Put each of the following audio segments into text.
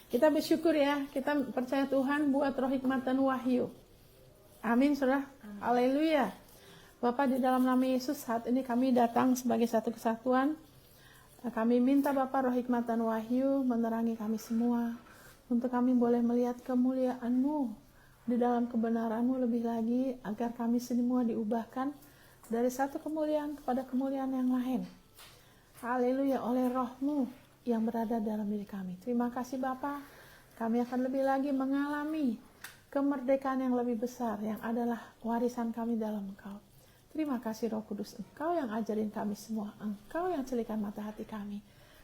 Kita bersyukur ya, kita percaya Tuhan buat roh hikmat dan wahyu. Amin, saudara. Haleluya. Bapak, di dalam nama Yesus saat ini kami datang sebagai satu kesatuan. Kami minta Bapak roh hikmat dan wahyu menerangi kami semua. Untuk kami boleh melihat kemuliaan-Mu di dalam kebenaran-Mu lebih lagi. Agar kami semua diubahkan dari satu kemuliaan kepada kemuliaan yang lain. Haleluya, oleh roh-Mu yang berada dalam diri kami. Terima kasih Bapak. Kami akan lebih lagi mengalami kemerdekaan yang lebih besar. Yang adalah warisan kami dalam Engkau. Terima kasih Roh Kudus, Engkau yang ajarin kami semua. Engkau yang celikan mata hati kami.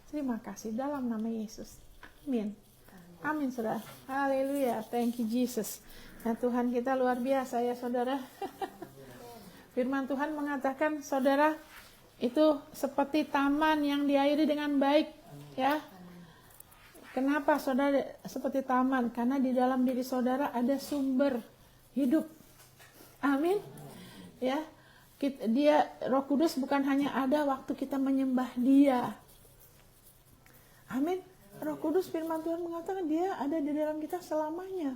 Terima kasih dalam nama Yesus. Amin. Amin, saudara. Haleluya. Thank you, Jesus. Nah, Tuhan kita luar biasa ya, saudara. Firman Tuhan mengatakan, saudara, itu seperti taman yang diairi dengan baik. Ya. Kenapa, saudara, seperti taman? Karena di dalam diri saudara ada sumber hidup. Amin. Ya. Dia, Roh Kudus bukan hanya ada waktu kita menyembah Dia. Amin. Roh Kudus, firman Tuhan mengatakan Dia ada di dalam kita selamanya.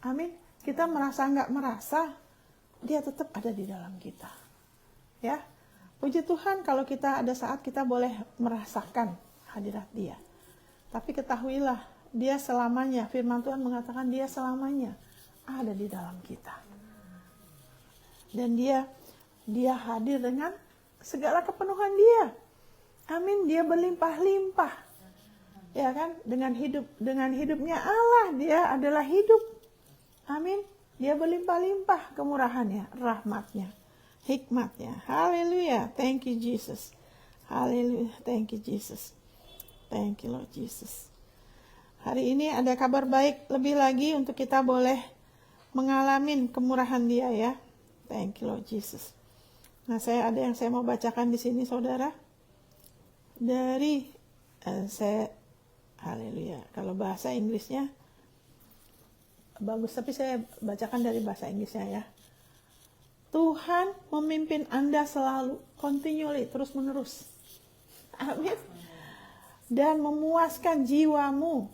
Amin. Kita merasa nggak merasa, Dia tetap ada di dalam kita. Ya, puji Tuhan kalau kita ada saat kita boleh merasakan hadirat Dia. Tapi ketahuilah, Dia selamanya. Firman Tuhan mengatakan Dia selamanya ada di dalam kita. Dan Dia hadir dengan segala kepenuhan Dia. Amin. Dia berlimpah-limpah. Ya kan, dengan hidupnya Allah, Dia adalah hidup. Amin. Dia berlimpah-limpah kemurahannya, rahmatnya, hikmatnya. Haleluya. Thank you Jesus. Haleluya. Thank you Jesus. Thank you Lord Jesus. Hari ini ada kabar baik lebih lagi untuk kita boleh mengalami kemurahan Dia ya. Thank you Lord Jesus. Nah, saya mau bacakan di sini saudara. Dari haleluya. Kalau bahasa Inggrisnya bagus, tapi saya bacakan dari bahasa Inggrisnya ya. Tuhan memimpin Anda selalu, continually, terus menerus. Amin. Dan memuaskan jiwamu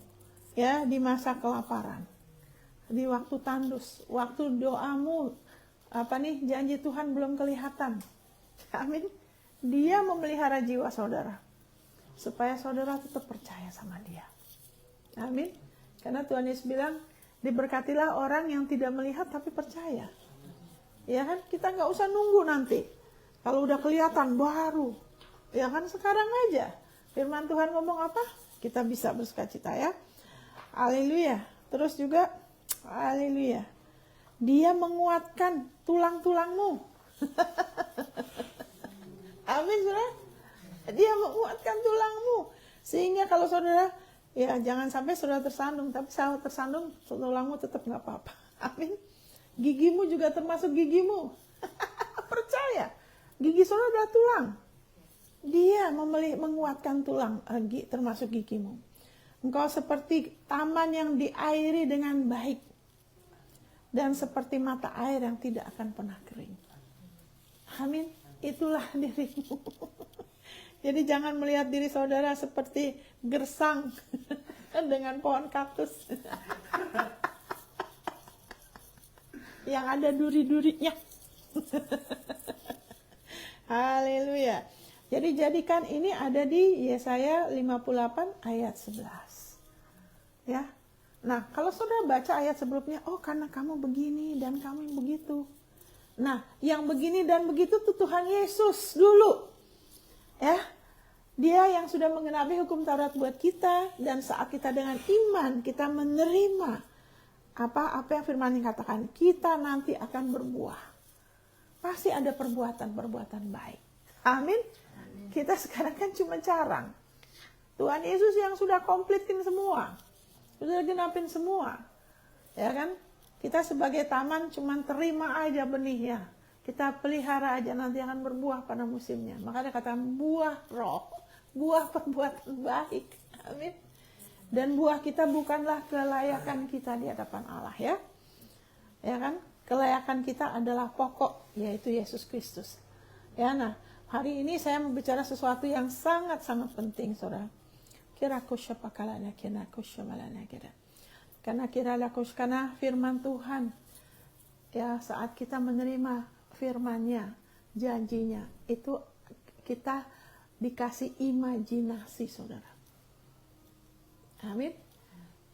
ya di masa kelaparan. Di waktu tandus, waktu doamu janji Tuhan belum kelihatan. Amin. Dia memelihara jiwa saudara. Supaya saudara tetap percaya sama Dia. Amin. Karena Tuhan Yesus bilang, diberkatilah orang yang tidak melihat tapi percaya. Ya kan, kita nggak usah nunggu nanti. Kalau udah kelihatan baru. Ya kan, sekarang aja. Firman Tuhan ngomong apa? Kita bisa bersukacita ya. Haleluya. Terus juga, haleluya. Dia menguatkan tulang-tulangmu. Amin, saudara. Dia menguatkan tulangmu. Sehingga kalau saudara, ya jangan sampai saudara tersandung. Tapi kalau tersandung, tulangmu tetap gak apa-apa. Amin. Gigimu juga termasuk gigimu. Percaya. Gigi saudara adalah tulang. Dia menguatkan tulang, termasuk gigimu. Engkau seperti taman yang diairi dengan baik. Dan seperti mata air yang tidak akan pernah kering. Amin. Itulah dirimu. Jadi jangan melihat diri saudara seperti gersang dengan pohon kaktus yang ada duri-durinya. Haleluya. Jadi jadikan ini ada di Yesaya 58 ayat 11. Ya. Nah, kalau saudara baca ayat sebelumnya, oh karena kamu begini dan kamu begitu. Nah, yang begini dan begitu tuh Tuhan Yesus dulu. Ya, Dia yang sudah mengenapi hukum Taurat buat kita, dan saat kita dengan iman kita menerima apa yang firman yang katakan, kita nanti akan berbuah. Pasti ada perbuatan baik. Amin. Kita sekarang kan cuma carang. Tuhan Yesus yang sudah komplitin semua, sudah genapin semua, ya kan? Kita sebagai taman cuma terima aja benihnya. Kita pelihara aja, nanti akan berbuah pada musimnya. Makanya katakan buah roh, buah perbuatan baik. Amin. Dan buah kita bukanlah kelayakan kita di hadapan Allah ya. Ya kan? Kelayakan kita adalah pokok, yaitu Yesus Kristus. Ya, nah, hari ini saya mau bicara sesuatu yang sangat-sangat penting, saudara. Karena firman Tuhan, ya, saat kita menerima firman-Nya, janjinya, itu kita dikasih imajinasi, saudara. Amin.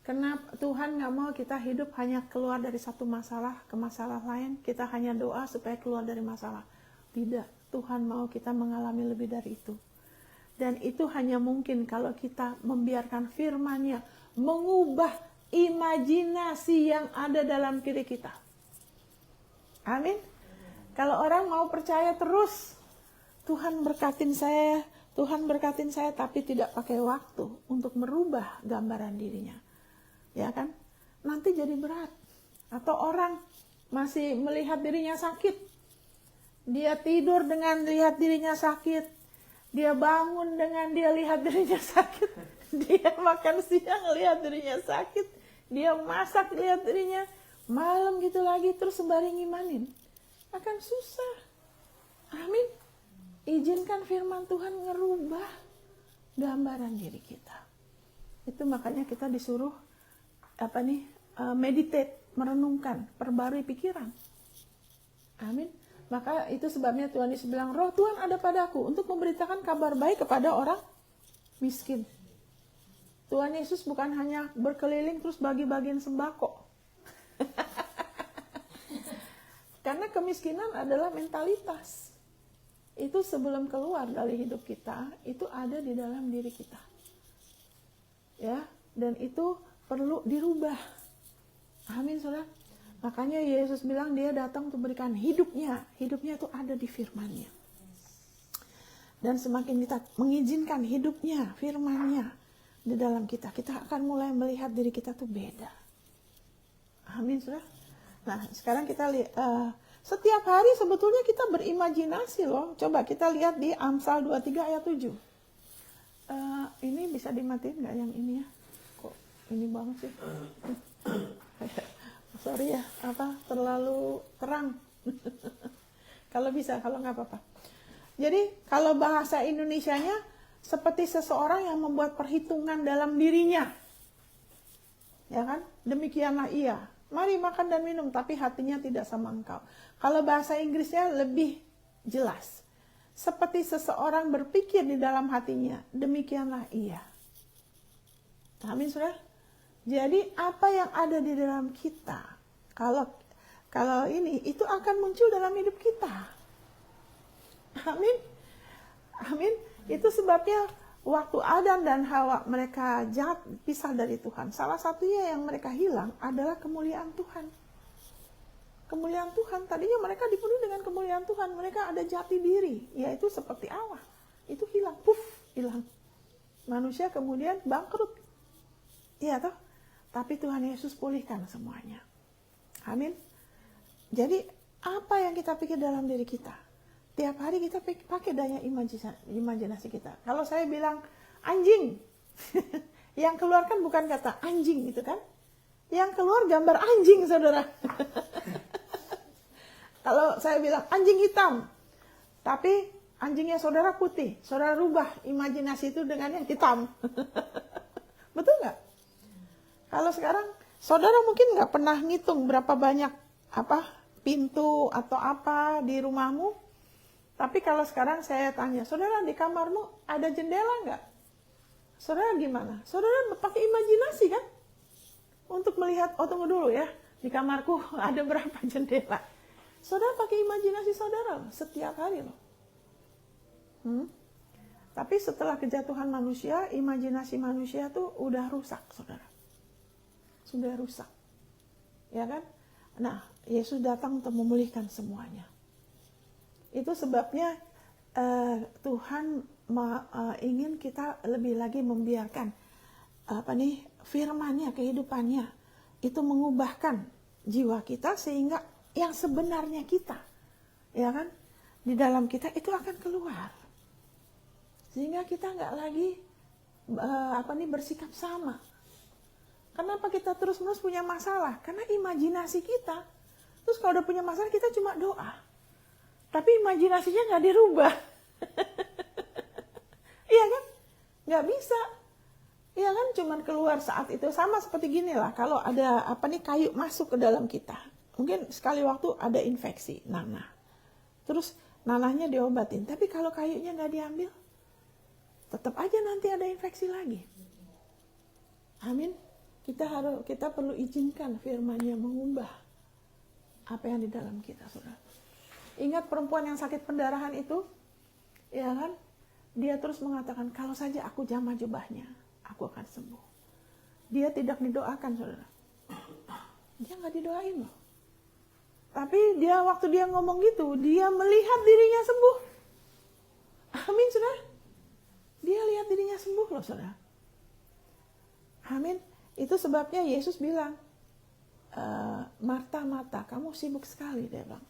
Karena Tuhan gak mau kita hidup hanya keluar dari satu masalah ke masalah lain, kita hanya doa supaya keluar dari masalah. Tidak, Tuhan mau kita mengalami lebih dari itu. Dan itu hanya mungkin kalau kita membiarkan firman-Nya mengubah imajinasi yang ada dalam diri kita. Amin. Kalau orang mau percaya terus, Tuhan berkatin saya, tapi tidak pakai waktu untuk merubah gambaran dirinya. Ya kan? Nanti jadi berat. Atau orang masih melihat dirinya sakit. Dia tidur dengan lihat dirinya sakit. Dia bangun dengan dia lihat dirinya sakit. Dia makan siang lihat dirinya sakit. Dia masak lihat dirinya. Malam gitu lagi terus sembari ngimanin. Akan susah. Amin. Izinkan firman Tuhan ngerubah gambaran diri kita. Itu makanya kita disuruh meditate, merenungkan, perbarui pikiran. Amin. Maka itu sebabnya Tuhan Yesus bilang, Roh Tuhan ada padaku untuk memberitakan kabar baik kepada orang miskin. Tuhan Yesus bukan hanya berkeliling terus bagi-bagiin sembako. Karena kemiskinan adalah mentalitas. Itu sebelum keluar dari hidup kita, itu ada di dalam diri kita. Ya, dan itu perlu dirubah. Amin, saudara. Makanya Yesus bilang dia datang untuk memberikan hidupnya. Hidupnya itu ada di firman-Nya. Dan semakin kita mengizinkan hidupnya, firman-Nya di dalam kita, kita akan mulai melihat diri kita tuh beda. Amin, saudara. Nah, sekarang kita lihat, setiap hari sebetulnya kita berimajinasi loh. Coba kita lihat di Amsal 23 ayat 7. Ini bisa dimatiin nggak yang ini ya? Kok ini banget sih? Sorry ya, terlalu terang. Kalau bisa, kalau nggak apa-apa. Jadi kalau bahasa Indonesianya seperti seseorang yang membuat perhitungan dalam dirinya. Ya kan? Demikianlah ia. Mari makan dan minum, tapi hatinya tidak sama engkau. Kalau bahasa Inggrisnya lebih jelas. Seperti seseorang berpikir di dalam hatinya, demikianlah ia. Amin, saudara? Jadi apa yang ada di dalam kita, kalau ini, itu akan muncul dalam hidup kita. Amin. Amin. Itu sebabnya waktu Adam dan Hawa mereka pisah dari Tuhan, salah satunya yang mereka hilang adalah kemuliaan Tuhan. Kemuliaan Tuhan, tadinya mereka dipenuhi dengan kemuliaan Tuhan, mereka ada jati diri, yaitu seperti Allah. Itu hilang, hilang. Manusia kemudian bangkrut. Iya toh? Tapi Tuhan Yesus pulihkan semuanya. Amin. Jadi apa yang kita pikir dalam diri kita? Tiap hari kita pakai daya imajinasi kita. Kalau saya bilang anjing, yang keluar kan bukan kata anjing gitu kan. Yang keluar gambar anjing, saudara. Kalau saya bilang anjing hitam, tapi anjingnya saudara putih, saudara rubah imajinasi itu dengan yang hitam. Betul nggak? Kalau sekarang saudara mungkin nggak pernah ngitung berapa banyak pintu atau apa di rumahmu. Tapi kalau sekarang saya tanya, saudara di kamarmu ada jendela nggak? Saudara gimana? Saudara pakai imajinasi kan? Untuk melihat, tunggu dulu ya, di kamarku ada berapa jendela. Saudara pakai imajinasi saudara setiap hari loh. Tapi setelah kejatuhan manusia, imajinasi manusia tuh udah rusak, saudara. Sudah rusak. Ya kan? Nah, Yesus datang untuk memulihkan semuanya. Itu sebabnya Tuhan ingin kita lebih lagi membiarkan firman-Nya, kehidupannya itu mengubahkan jiwa kita sehingga yang sebenarnya kita, ya kan, di dalam kita itu akan keluar, sehingga kita nggak lagi bersikap sama. Kenapa kita terus-menerus punya masalah? Karena imajinasi kita. Terus kalau udah punya masalah kita cuma doa, tapi imajinasinya nggak dirubah. Iya kan? Nggak bisa. Iya kan, cuman keluar saat itu. Sama seperti gini lah, kalau ada kayu masuk ke dalam kita. Mungkin sekali waktu ada infeksi, nanah. Terus nanahnya diobatin. Tapi kalau kayunya nggak diambil, tetap aja nanti ada infeksi lagi. Amin. Kita perlu izinkan firman-Nya mengubah apa yang di dalam kita, saudara. Ingat perempuan yang sakit pendarahan itu, ya kan? Dia terus mengatakan, kalau saja aku jamah jubahnya, aku akan sembuh. Dia tidak didoakan, saudara. Dia nggak didoain loh. Tapi waktu dia ngomong gitu, dia melihat dirinya sembuh. Amin, saudara. Dia lihat dirinya sembuh loh, saudara. Amin. Itu sebabnya Yesus bilang, Marta, Marta, kamu sibuk sekali, dia bilang.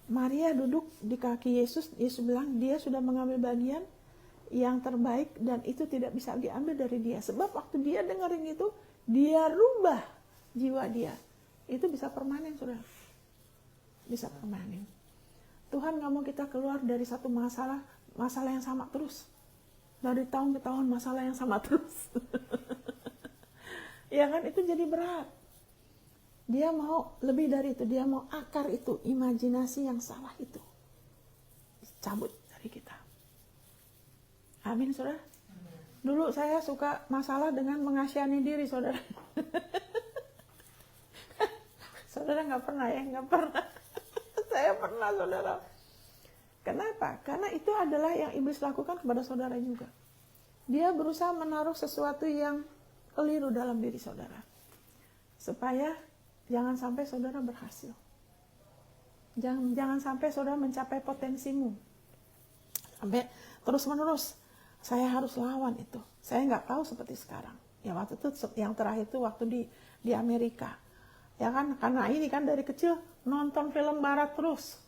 Maria duduk di kaki Yesus. Yesus bilang, dia sudah mengambil bagian yang terbaik dan itu tidak bisa diambil dari dia. Sebab waktu dia dengerin itu, dia rubah jiwa dia. Itu bisa permanen, saudara. Bisa permanen. Tuhan nggak mau kita keluar dari satu masalah yang sama terus. Dari tahun ke tahun masalah yang sama terus. Ya kan, itu jadi berat. Dia mau lebih dari itu, dia mau akar itu, imajinasi yang salah itu dicabut dari kita. Amin, saudara. Dulu saya suka masalah dengan mengasihani diri, saudara. Saudara nggak pernah ya? Nggak pernah. Saya pernah, saudara. Kenapa? Karena itu adalah yang iblis lakukan kepada saudara juga. Dia berusaha menaruh sesuatu yang keliru dalam diri saudara. Supaya jangan sampai saudara berhasil. Jangan sampai saudara mencapai potensimu. Sampai terus-menerus, saya harus lawan itu. Saya nggak tahu seperti sekarang. Ya waktu itu, yang terakhir itu waktu di Amerika. Ya kan, karena ini kan dari kecil nonton film barat terus.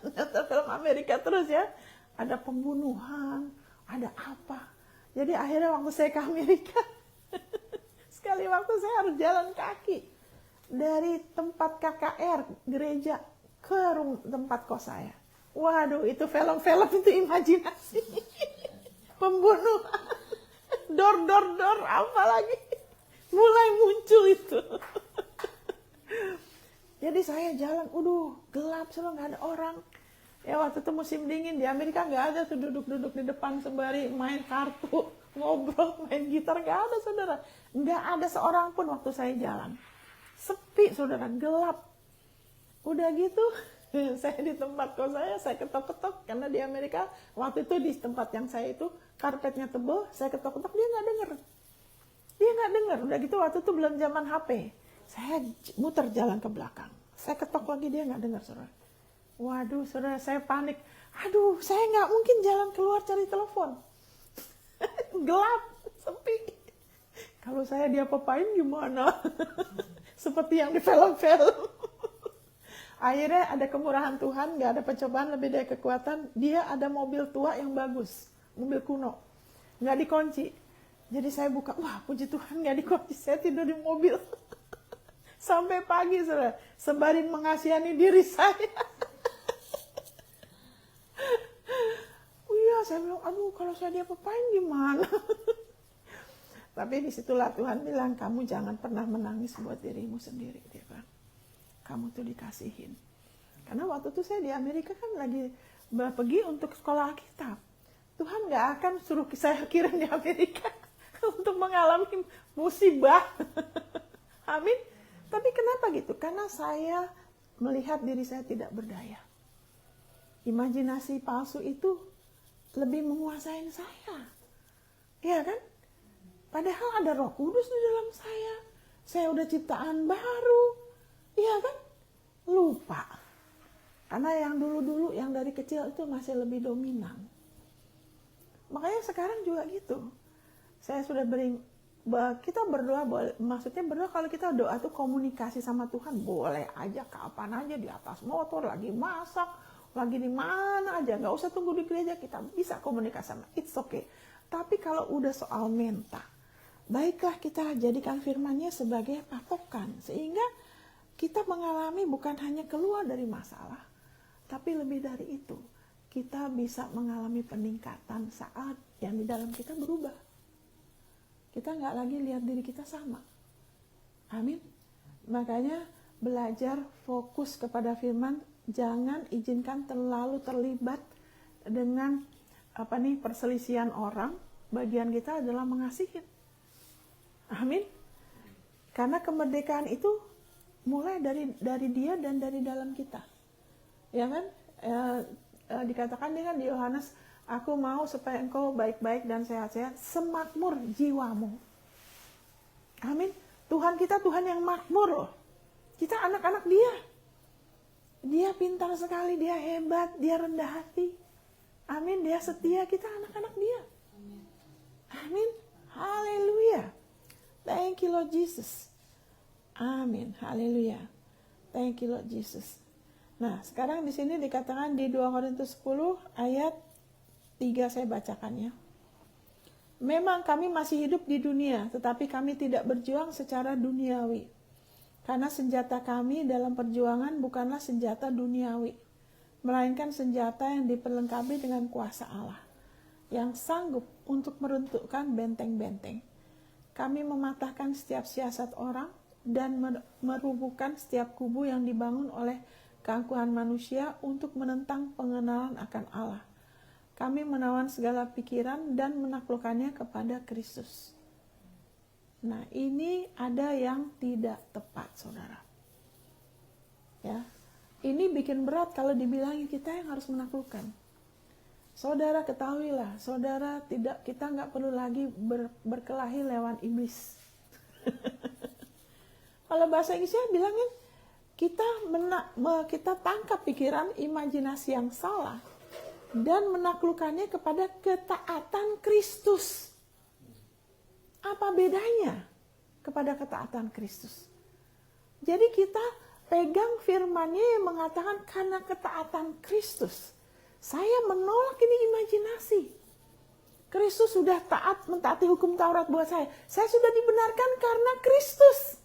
Nonton film Amerika terus ya. Ada pembunuhan, ada apa. Jadi akhirnya waktu saya ke Amerika, sekali waktu saya harus jalan kaki. Dari tempat KKR, gereja, ke tempat kos saya. Waduh, itu film-film itu imajinasi. Pembunuhan. Dor, apa lagi. Mulai muncul itu. Jadi saya jalan, gelap, selalu nggak ada orang. Ya waktu itu musim dingin, di Amerika nggak ada tuh duduk-duduk di depan sembari main kartu, ngobrol, main gitar, nggak ada, saudara. Nggak ada seorang pun waktu saya jalan. Sepi, saudara, gelap. Udah gitu, saya di tempat kos saya ketok-ketok, karena di Amerika waktu itu di tempat yang saya itu karpetnya tebal, saya ketok-ketok, dia nggak denger. Udah gitu waktu itu belum zaman HP. Saya muter jalan ke belakang. Saya ketok lagi, dia nggak dengar, saudara. Waduh, saudara, saya panik. Aduh, saya nggak mungkin jalan keluar cari telepon. Gelap, sepi. Kalau saya diapa-apain gimana? Seperti yang di film-film. Akhirnya ada kemurahan Tuhan, nggak ada pencobaan lebih dari kekuatan. Dia ada mobil tua yang bagus, mobil kuno, nggak dikunci. Jadi saya buka, wah puji Tuhan nggak dikunci. Saya tidur di mobil. Sampai pagi, saudara, sembari mengasihani diri saya. Iya, saya bilang, aduh kalau saya diapa-apain gimana? Tapi disitulah Tuhan bilang, kamu jangan pernah menangis buat dirimu sendiri. Dia bilang, kamu tuh dikasihin. Karena waktu itu saya di Amerika kan lagi pergi untuk sekolah Alkitab. Tuhan gak akan suruh saya kirim di Amerika untuk mengalami musibah. Amin. Tapi kenapa gitu? Karena saya melihat diri saya tidak berdaya. Imajinasi palsu itu lebih menguasai saya. Iya kan? Padahal ada Roh Kudus di dalam saya. Saya udah ciptaan baru. Iya kan? Lupa. Karena yang dulu-dulu, yang dari kecil itu masih lebih dominan. Makanya sekarang juga gitu. Saya sudah kita berdoa, maksudnya berdoa kalau kita doa tuh komunikasi sama Tuhan boleh aja, kapan aja, di atas motor, lagi masak, lagi di mana aja, nggak usah tunggu di gereja, kita bisa komunikasi sama, it's okay. Tapi kalau udah soal minta, baiklah kita jadikan firman-Nya sebagai patokan, sehingga kita mengalami bukan hanya keluar dari masalah, tapi lebih dari itu, kita bisa mengalami peningkatan saat yang di dalam kita berubah. Kita nggak lagi lihat diri kita sama. Amin. Makanya belajar fokus kepada firman, jangan izinkan terlalu terlibat dengan perselisihan orang. Bagian kita adalah mengasihi. Amin. Karena kemerdekaan itu mulai dari dia dan dari dalam kita. Ya kan? Dikatakan dengan di Yohanes, aku mau supaya engkau baik-baik dan sehat-sehat, semakmur jiwamu. Amin. Tuhan kita Tuhan yang makmur loh. Kita anak-anak dia. Dia pintar sekali, dia hebat, dia rendah hati. Amin, dia setia, kita anak-anak dia. Amin. Haleluya. Thank you Lord Jesus. Amin. Haleluya. Thank you Lord Jesus. Nah, sekarang di sini dikatakan di 2 Korintus 10 ayat 3 saya bacakan ya. Memang kami masih hidup di dunia, tetapi kami tidak berjuang secara duniawi. Karena senjata kami dalam perjuangan bukanlah senjata duniawi, melainkan senjata yang diperlengkapi dengan kuasa Allah, yang sanggup untuk meruntuhkan benteng-benteng. Kami mematahkan setiap siasat orang dan merubuhkan setiap kubu yang dibangun oleh keangkuhan manusia untuk menentang pengenalan akan Allah. Kami menawan segala pikiran dan menaklukkannya kepada Kristus. Nah, ini ada yang tidak tepat, saudara. Ya, ini bikin berat kalau dibilangin kita yang harus menaklukkan. Saudara ketahuilah, saudara kita nggak perlu lagi berkelahi lewat iblis. Kalau bahasa Inggrisnya bilangin kita tangkap pikiran imajinasi yang salah dan menaklukkannya kepada ketaatan Kristus. Apa bedanya kepada ketaatan Kristus? Jadi kita pegang firman-Nya yang mengatakan karena ketaatan Kristus, saya menolak ini imajinasi. Kristus sudah mentaati hukum Taurat buat saya. Saya sudah dibenarkan karena Kristus.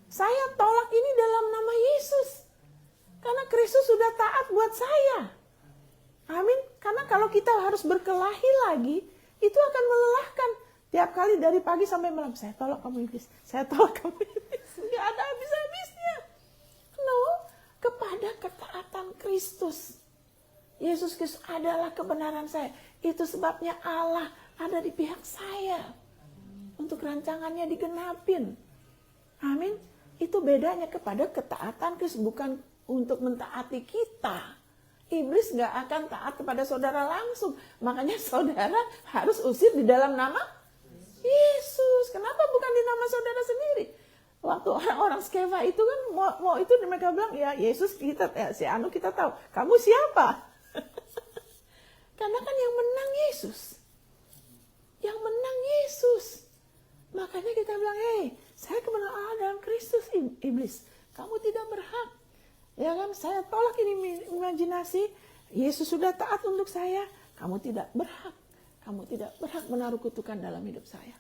Saya tolak ini dalam nama Yesus. Karena Kristus sudah taat buat saya. Amin. Karena kalau kita harus berkelahi lagi, itu akan melelahkan. Tiap kali dari pagi sampai malam, saya tolak kamu iblis. Saya tolak kamu iblis. Nggak ada habis-habisnya. No, kepada ketaatan Kristus. Yesus Kristus adalah kebenaran saya. Itu sebabnya Allah ada di pihak saya. Untuk rancangannya digenapin. Amin. Itu bedanya kepada ketaatan Kristus. Bukan untuk mentaati kita. Iblis gak akan taat kepada saudara langsung. Makanya saudara harus usir di dalam nama Yesus. Kenapa bukan di nama saudara sendiri? Waktu orang-orang Skeva itu kan mau itu mereka bilang, ya Yesus kita, si Anu kita tahu. Kamu siapa? Karena kan yang menang Yesus. Yang menang Yesus. Makanya kita bilang, saya kebenaran Allah dalam Kristus. Iblis, kamu tidak berhak. Ya kan, saya tolak ini imajinasi. Yesus sudah taat untuk saya. Kamu tidak berhak. Kamu tidak berhak menaruh kutukan dalam hidup saya.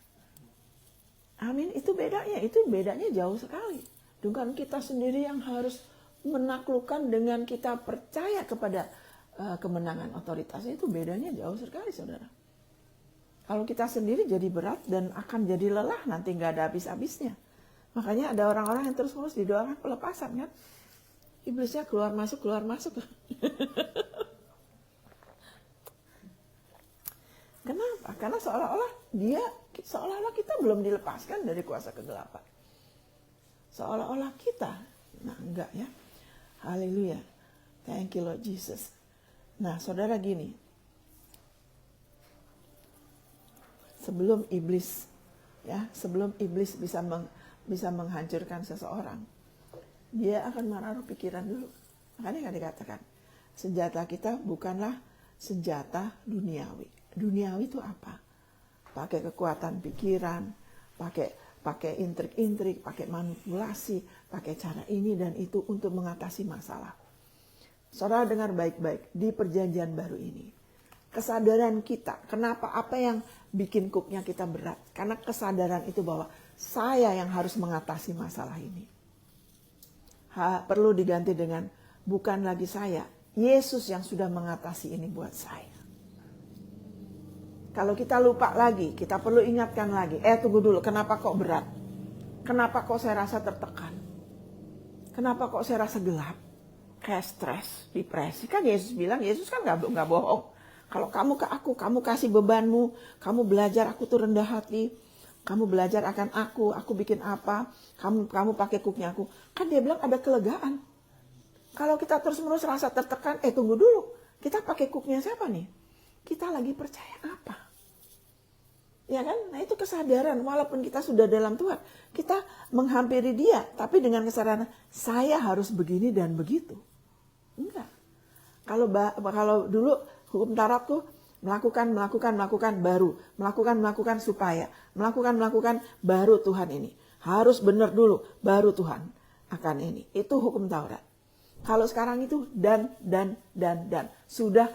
Amin. Itu bedanya. Itu bedanya jauh sekali. Bukan kita sendiri yang harus menaklukkan dengan kita percaya kepada kemenangan otoritasnya. Itu bedanya jauh sekali, saudara. Kalau kita sendiri jadi berat dan akan jadi lelah, nanti nggak ada habis-habisnya. Makanya ada orang-orang yang terus-menerus didoakan pelepasan kan. Iblisnya keluar masuk. Kenapa? Karena seolah-olah kita belum dilepaskan dari kuasa kegelapan. Seolah-olah kita. Nah, enggak ya. Haleluya. Thank you Lord Jesus. Nah, saudara gini. Sebelum iblis bisa menghancurkan seseorang, dia akan menaruh pikiran dulu. Makanya kan dikatakan, senjata kita bukanlah senjata duniawi. Duniawi itu apa? Pakai kekuatan pikiran, pakai intrik-intrik, pakai manipulasi, pakai cara ini dan itu untuk mengatasi masalah. Saudara dengar baik-baik, di perjanjian baru ini, kesadaran kita, kenapa apa yang bikin kuknya kita berat? Karena kesadaran itu bahwa saya yang harus mengatasi masalah ini. Perlu diganti dengan bukan lagi saya, Yesus yang sudah mengatasi ini buat saya. Kalau kita lupa lagi, kita perlu ingatkan lagi. Tunggu dulu, kenapa kok berat? Kenapa kok saya rasa tertekan? Kenapa kok saya rasa gelap? Kayak stres, depresi. Kan Yesus bilang, Yesus kan nggak bohong. Kalau kamu ke aku, kamu kasih bebanmu, kamu belajar aku tuh rendah hati, kamu belajar akan aku bikin apa, kamu pakai kuknya aku. Kan dia bilang ada kelegaan. Kalau kita terus-menerus rasa tertekan, tunggu dulu, kita pakai kuknya siapa nih? Kita lagi percaya apa? Ya kan? Nah itu kesadaran, walaupun kita sudah dalam Tuhan, kita menghampiri dia, tapi dengan kesadaran, saya harus begini dan begitu. Enggak. Kalau dulu hukum Taurat tuh melakukan baru, melakukan supaya, melakukan baru Tuhan ini. Harus benar dulu, baru Tuhan akan ini. Itu hukum Taurat. Kalau sekarang itu dan. Sudah,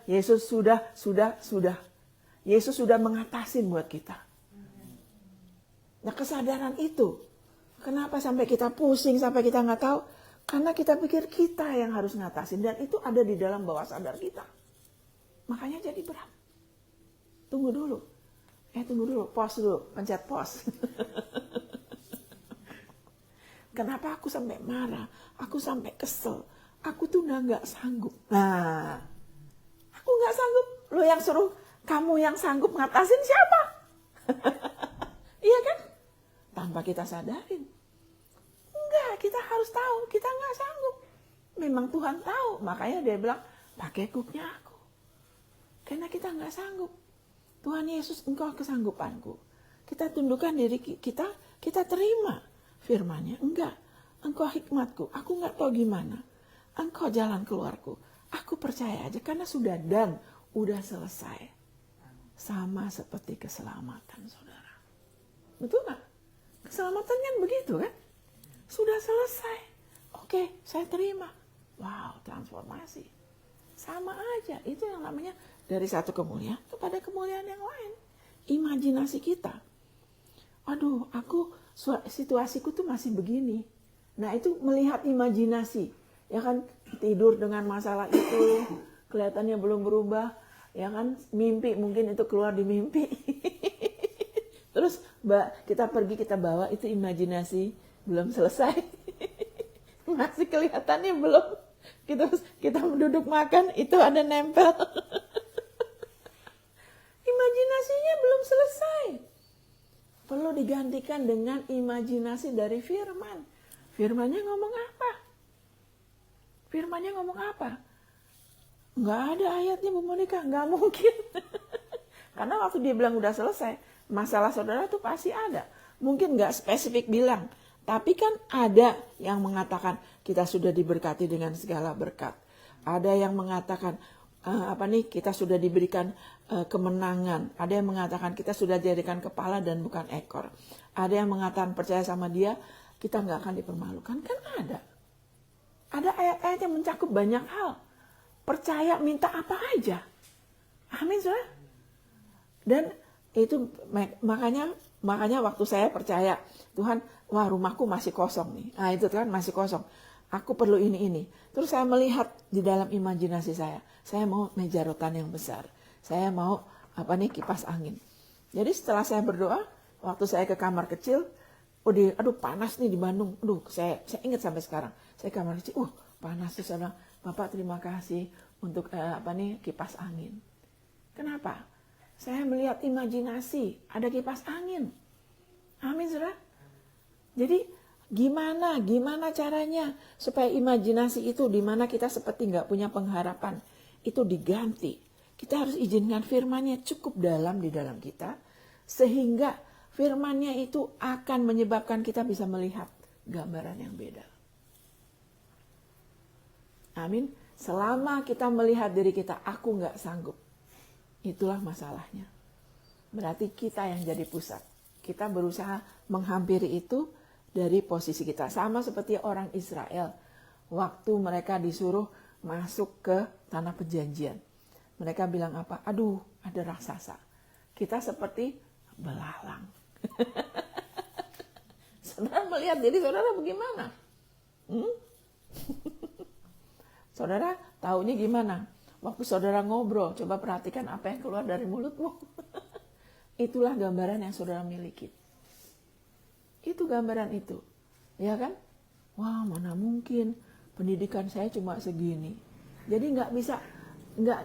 Yesus sudah. Yesus sudah mengatasin buat kita. Nah kesadaran itu, kenapa sampai kita pusing, sampai kita nggak tahu? Karena kita pikir kita yang harus ngatasin. Dan itu ada di dalam bawah sadar kita. Makanya jadi berat. Tunggu dulu, pause dulu, pencet pause. Kenapa aku sampai marah? Aku sampai kesel. Aku tuh udah nggak sanggup. Nah, aku nggak sanggup. Lo yang suruh kamu yang sanggup ngatasin siapa? Iya kan? Tanpa kita sadarin. Enggak, kita harus tahu kita nggak sanggup. Memang Tuhan tahu, makanya dia bilang pakai kuknya aku. Karena kita nggak sanggup. Tuhan Yesus, engkau kesanggupanku. Kita tundukkan diri kita, kita terima firman-Nya. Enggak, engkau hikmatku, aku nggak tahu gimana. Engkau jalan keluarku. Aku percaya aja karena sudah dan udah selesai. Sama seperti keselamatan, saudara. Betul nggak? Keselamatan kan begitu kan? Sudah selesai. Oke, saya terima. Wow, transformasi. Sama aja. Itu yang namanya dari satu kemuliaan kepada kemuliaan yang lain. Imajinasi kita. Aduh, situasiku tuh masih begini. Nah, itu melihat imajinasi. Ya kan, tidur dengan masalah itu, kelihatannya belum berubah. Ya kan, mimpi mungkin itu keluar di mimpi. Terus kita pergi, kita bawa itu imajinasi, belum selesai. Masih kelihatannya belum. Kita duduk makan, itu ada nempel. Imajinasinya belum selesai. Perlu digantikan dengan imajinasi dari firman. Firmannya ngomong apa? Firmannya ngomong apa? Nggak ada ayatnya Bu Monica, nggak mungkin. Karena waktu dia bilang udah selesai, masalah saudara tuh pasti ada. Mungkin nggak spesifik bilang, tapi kan ada yang mengatakan kita sudah diberkati dengan segala berkat. Ada yang mengatakan kita sudah diberikan kemenangan. Ada yang mengatakan kita sudah dijadikan kepala dan bukan ekor. Ada yang mengatakan percaya sama dia, kita nggak akan dipermalukan. Kan ada. Ada ayat-ayat yang mencakup banyak hal. Percaya minta apa aja. Amin, saudara. Dan itu makanya waktu saya percaya, Tuhan, wah rumahku masih kosong nih. Nah itu kan masih kosong. Aku perlu ini. Terus saya melihat di dalam imajinasi saya mau meja rotan yang besar. Saya mau kipas angin. Jadi setelah saya berdoa, waktu saya ke kamar kecil, aduh panas nih di Bandung. Aduh, saya ingat sampai sekarang. Saya kamar kecil, panas. Terus saya bilang, Bapak terima kasih untuk kipas angin. Kenapa? Saya melihat imajinasi, ada kipas angin. Amin, saudara. Jadi gimana caranya supaya imajinasi itu di mana kita seperti nggak punya pengharapan itu diganti. Kita harus izinkan firman-Nya cukup dalam di dalam kita sehingga firman-Nya itu akan menyebabkan kita bisa melihat gambaran yang beda. Amin. Selama kita melihat diri kita, aku nggak sanggup. Itulah masalahnya. Berarti kita yang jadi pusat. Kita berusaha menghampiri itu dari posisi kita. Sama seperti orang Israel. Waktu mereka disuruh masuk ke tanah perjanjian. Mereka bilang apa? Aduh, ada raksasa. Kita seperti belalang. Saudara melihat diri saudara bagaimana? Saudara taunya gimana? Waktu saudara ngobrol, coba perhatikan apa yang keluar dari mulutmu. Itulah gambaran yang saudara miliki. Itu gambaran itu. Ya kan? Wah, mana mungkin pendidikan saya cuma segini. Jadi nggak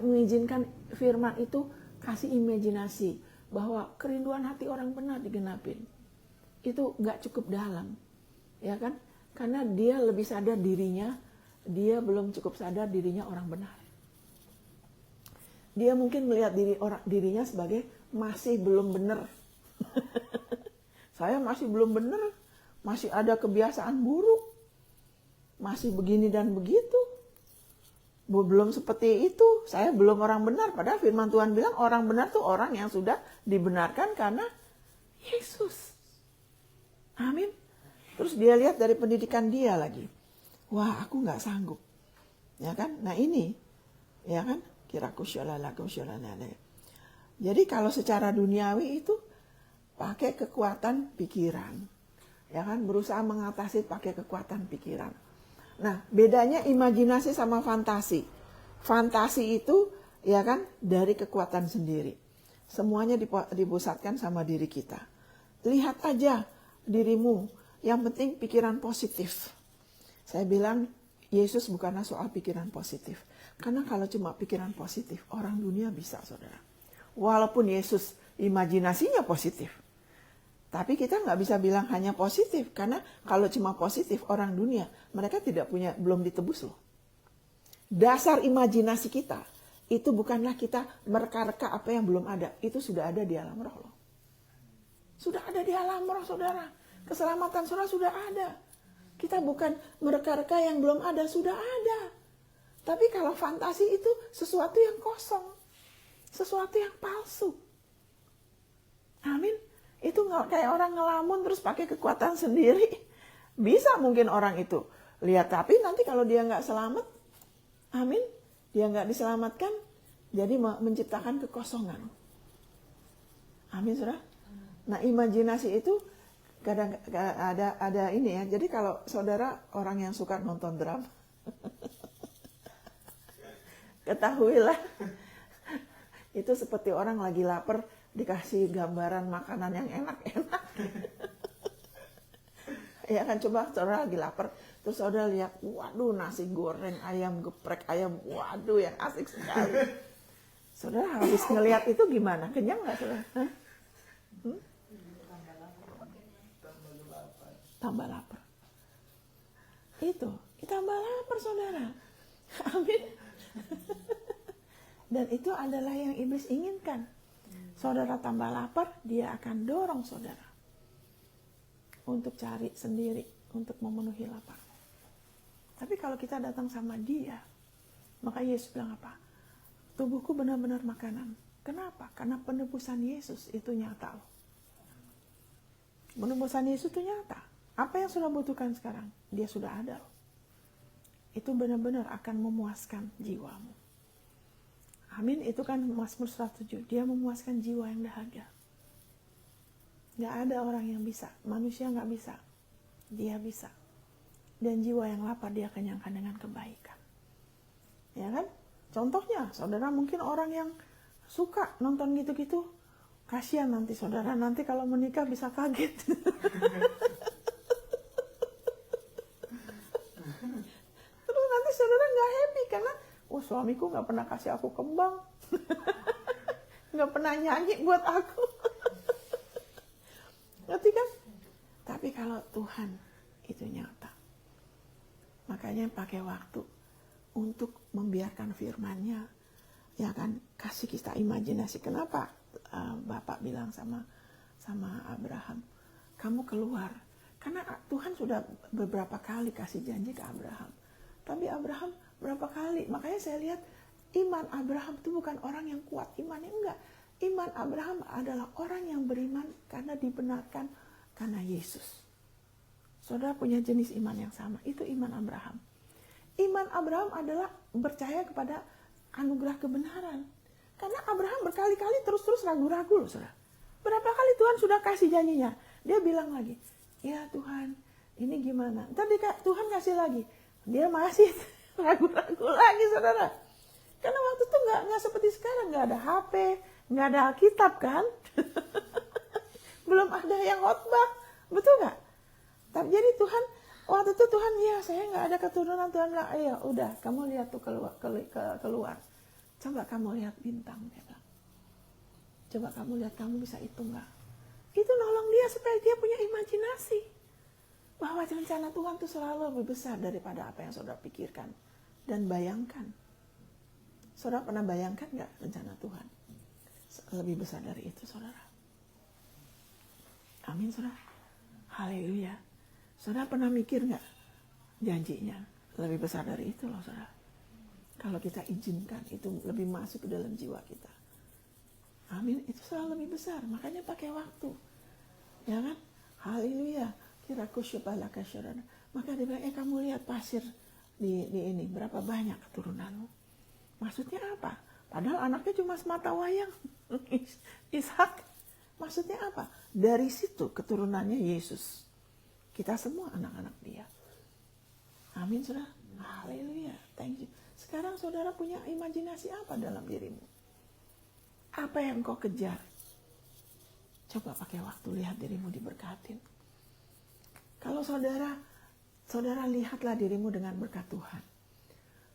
mengizinkan firman itu kasih imajinasi bahwa kerinduan hati orang benar digenapin. Itu nggak cukup dalam. Ya kan? Karena dia lebih sadar dirinya, dia belum cukup sadar dirinya orang benar. Dia mungkin melihat dirinya sebagai masih belum benar. Saya masih belum benar, masih ada kebiasaan buruk, masih begini dan begitu. Belum seperti itu, saya belum orang benar. Padahal firman Tuhan bilang orang benar tuh orang yang sudah dibenarkan karena Yesus. Amin. Terus dia lihat dari pendidikan dia lagi. Wah, aku nggak sanggup. Ya kan? Nah ini, ya kan? Kiraku syalalakum syalalala. Jadi kalau secara duniawi itu pakai kekuatan pikiran. Ya kan? Berusaha mengatasi pakai kekuatan pikiran. Nah, bedanya imajinasi sama fantasi. Fantasi itu ya kan dari kekuatan sendiri. Semuanya dipusatkan sama diri kita. Lihat aja dirimu, yang penting pikiran positif. Saya bilang Yesus bukanlah soal pikiran positif. Karena kalau cuma pikiran positif, orang dunia bisa, saudara. Walaupun Yesus imajinasinya positif. Tapi kita nggak bisa bilang hanya positif, karena kalau cuma positif orang dunia, mereka belum ditebus loh. Dasar imajinasi kita, itu bukanlah kita mereka-reka apa yang belum ada, itu sudah ada di alam roh loh. Sudah ada di alam roh, saudara. Keselamatan saudara sudah ada. Kita bukan mereka-reka yang belum ada, sudah ada. Tapi kalau fantasi itu sesuatu yang kosong, sesuatu yang palsu. Amin. Itu nggak kayak orang ngelamun terus pakai kekuatan sendiri. Bisa mungkin orang itu lihat, tapi nanti kalau dia nggak selamat, amin, dia nggak diselamatkan, jadi menciptakan kekosongan. Amin, saudara. Nah, imajinasi itu kadang ada ini ya. Jadi kalau saudara orang yang suka nonton drama, ketahuilah itu seperti orang lagi lapar dikasih gambaran makanan yang enak-enak. Ya kan, coba saudara lagi lapar, terus saudara lihat, waduh nasi goreng, ayam geprek, ayam, waduh yang asik sekali. Saudara habis ngelihat itu gimana? Kenyang nggak saudara? Hah? Tambah lapar. Itu, tambah lapar saudara. Amin. Dan itu adalah yang iblis inginkan. Saudara tambah lapar, dia akan dorong saudara untuk cari sendiri, untuk memenuhi lapar. Tapi kalau kita datang sama dia, maka Yesus bilang apa? Tubuhku benar-benar makanan. Kenapa? Karena penebusan Yesus itu nyata loh. Penebusan Yesus itu nyata. Apa yang sudah butuhkan sekarang? Dia sudah ada loh. Itu benar-benar akan memuaskan jiwamu. Amin, itu kan Mazmur 107. Dia memuaskan jiwa yang dahaga. Gak ada orang yang bisa. Manusia gak bisa. Dia bisa. Dan jiwa yang lapar dia kenyangkan dengan kebaikan. Ya kan? Contohnya, saudara mungkin orang yang suka nonton gitu-gitu. Kasihan nanti saudara. Nanti kalau menikah bisa kaget. Terus nanti saudara gak happy karena suamiku gak pernah kasih aku kembang. Gak pernah nyanyi buat aku. Ngerti kan? Tapi kalau Tuhan itu nyata. Makanya pakai waktu untuk membiarkan firman-Nya. Ya kan? Kasih kita imajinasi. Kenapa Bapak bilang sama Abraham, kamu keluar. Karena Tuhan sudah beberapa kali kasih janji ke Abraham. Tapi Abraham berapa kali? Makanya saya lihat iman Abraham itu bukan orang yang kuat imannya, enggak. Iman Abraham adalah orang yang beriman karena dibenarkan karena Yesus. Saudara punya jenis iman yang sama, itu iman Abraham. Iman Abraham adalah percaya kepada anugerah kebenaran. Karena Abraham berkali-kali terus-terus ragu-ragu loh saudara. Berapa kali Tuhan sudah kasih janjinya. Dia bilang lagi, ya Tuhan ini gimana? Tadi Tuhan kasih lagi. Dia masih ragu-ragu lagi saudara. Karena waktu itu nggak seperti sekarang, nggak ada HP, nggak ada Alkitab kan. Belum ada yang khotbah, betul nggak? Tapi jadi Tuhan, waktu itu Tuhan, ya saya nggak ada keturunan. Tuhan bilang, ayo udah kamu lihat tuh keluar. Coba kamu lihat bintang, dia bilang. Coba kamu lihat, kamu bisa hitung nggak? Itu nolong dia supaya dia punya imajinasi. Bahwa rencana Tuhan itu selalu lebih besar daripada apa yang saudara pikirkan dan bayangkan. Saudara pernah bayangkan nggak rencana Tuhan? Lebih besar dari itu, saudara. Amin, saudara. Haleluya. Saudara pernah mikir nggak janjinya lebih besar dari itu loh, saudara. Kalau kita izinkan itu lebih masuk ke dalam jiwa kita. Amin, itu selalu lebih besar. Makanya pakai waktu. Ya kan? Haleluya. Kiraku syubalaka syarana. Maka dia bilang, kamu lihat pasir di ini. Berapa banyak keturunanmu. Maksudnya apa? Padahal anaknya cuma semata wayang. Ishak. Maksudnya apa? Dari situ keturunannya Yesus. Kita semua anak-anak dia. Amin, saudara. Haleluya. Thank you. Sekarang saudara punya imajinasi apa dalam dirimu? Apa yang kau kejar? Coba pakai waktu, lihat dirimu diberkatin. Kalau saudara lihatlah dirimu dengan berkat Tuhan.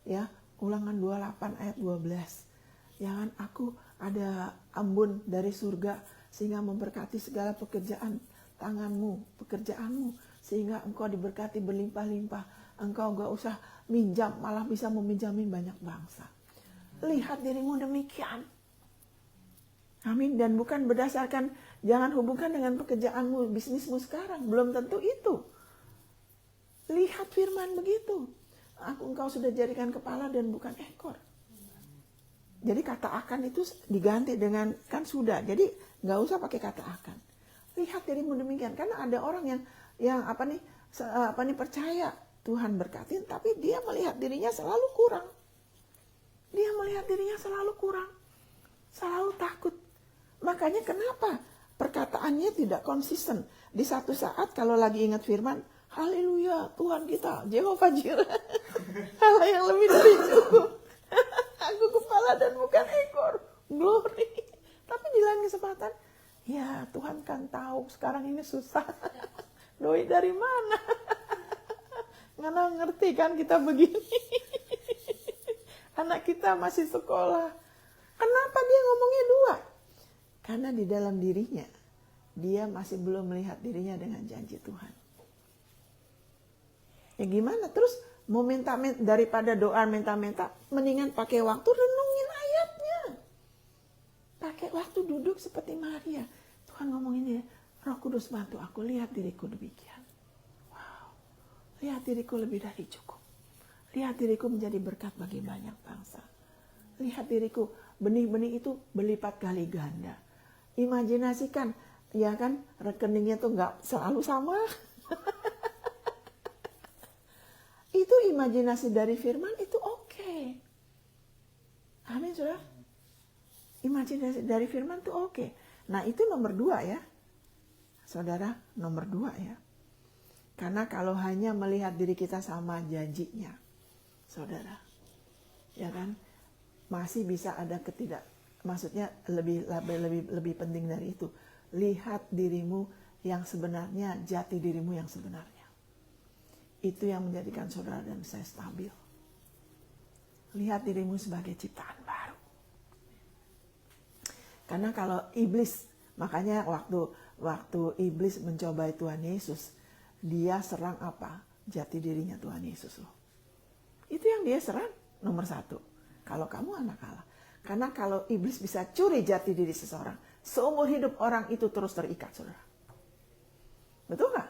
Ya, Ulangan 28 ayat 12. Ya kan, aku ada embun dari surga sehingga memberkati segala pekerjaanmu, sehingga engkau diberkati berlimpah-limpah. Engkau gak usah minjam, malah bisa meminjamin banyak bangsa. Lihat dirimu demikian. Amin. Dan bukan berdasarkan, jangan hubungkan dengan pekerjaanmu, bisnismu sekarang. Belum tentu itu. Lihat firman begitu. Engkau sudah jadikan kepala dan bukan ekor. Jadi kata akan itu diganti dengan kan sudah. Jadi nggak usah pakai kata akan. Lihat dirimu demikian. Karena ada orang yang percaya Tuhan berkatin, tapi dia melihat dirinya selalu kurang. Dia melihat dirinya selalu kurang. Selalu takut. Makanya kenapa perkataannya tidak konsisten. Di satu saat kalau lagi ingat firman, haleluya, Tuhan kita, Jehovah Jireh. Allah yang lebih dari cukup. Aku kepala dan bukan ekor. Glory. Tapi di lain kesempatan, ya Tuhan kan tahu sekarang ini susah. Doi dari mana? Nggak ngerti kan kita begini. Anak kita masih sekolah. Kenapa dia ngomongnya dua? Karena di dalam dirinya, dia masih belum melihat dirinya dengan janji Tuhan. Ya gimana? Terus mau minta daripada doa minta-minta, mendingan pakai waktu renungin ayatnya. Pakai waktu duduk seperti Maria. Tuhan ngomongin ya, Roh Kudus bantu aku, lihat diriku demikian. Wow. Lihat diriku lebih dari cukup. Lihat diriku menjadi berkat bagi banyak bangsa. Lihat diriku, benih-benih itu berlipat kali ganda. Imajinasikan, ya kan, rekeningnya tuh nggak selalu sama. Itu imajinasi dari firman itu oke. Amin, saudara. Imajinasi dari firman itu oke. Nah itu nomor 2 ya. Saudara, nomor 2 ya. Karena kalau hanya melihat diri kita sama janjinya, saudara, ya kan, masih bisa ada maksudnya lebih penting dari itu. Lihat dirimu yang sebenarnya, jati dirimu yang sebenarnya. Itu yang menjadikan saudara dan saya stabil. Lihat dirimu sebagai ciptaan baru. Karena kalau iblis, makanya waktu iblis mencobai Tuhan Yesus, dia serang apa? Jati dirinya Tuhan Yesus loh. Itu yang dia serang nomor 1. Kalau kamu anak Allah. Karena kalau iblis bisa curi jati diri seseorang, seumur hidup orang itu terus terikat, saudara. Betul nggak?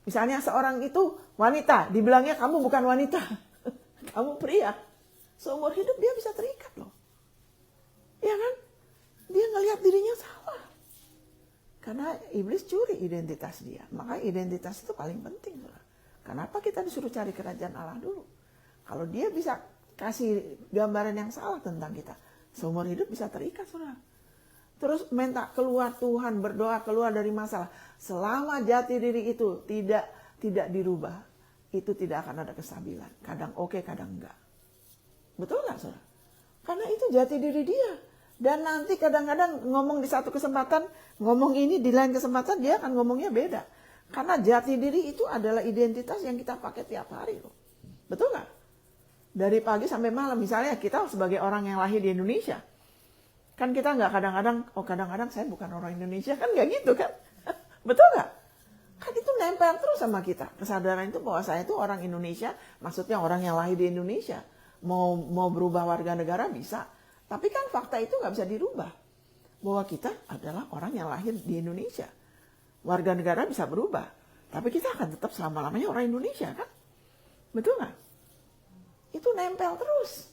Misalnya seorang itu wanita, dibilangnya kamu bukan wanita, kamu pria. Seumur hidup dia bisa terikat loh. Ya kan? Dia ngelihat dirinya salah. Karena iblis curi identitas dia. Maka identitas itu paling penting. Saudara. Kenapa kita disuruh cari kerajaan Allah dulu? Kalau dia bisa kasih gambaran yang salah tentang kita, seumur hidup bisa terikat, saudara. Terus minta keluar Tuhan, berdoa keluar dari masalah. Selama jati diri itu tidak dirubah, itu tidak akan ada kestabilan. Kadang oke, kadang enggak. Betul nggak, saudara? Karena itu jati diri dia. Dan nanti kadang-kadang ngomong di satu kesempatan, ngomong ini di lain kesempatan dia akan ngomongnya beda. Karena jati diri itu adalah identitas yang kita pakai tiap hari loh. Betul nggak? Dari pagi sampai malam. Misalnya kita sebagai orang yang lahir di Indonesia. Kan kita nggak kadang-kadang saya bukan orang Indonesia. Kan nggak gitu kan? Betul nggak? Kan itu nempel terus sama kita. Kesadaran itu bahwa saya itu orang Indonesia. Maksudnya orang yang lahir di Indonesia. Mau berubah warga negara bisa. Tapi kan fakta itu nggak bisa dirubah. Bahwa kita adalah orang yang lahir di Indonesia. Warga negara bisa berubah. Tapi kita akan tetap selama-lamanya orang Indonesia kan? Betul nggak? Itu nempel terus.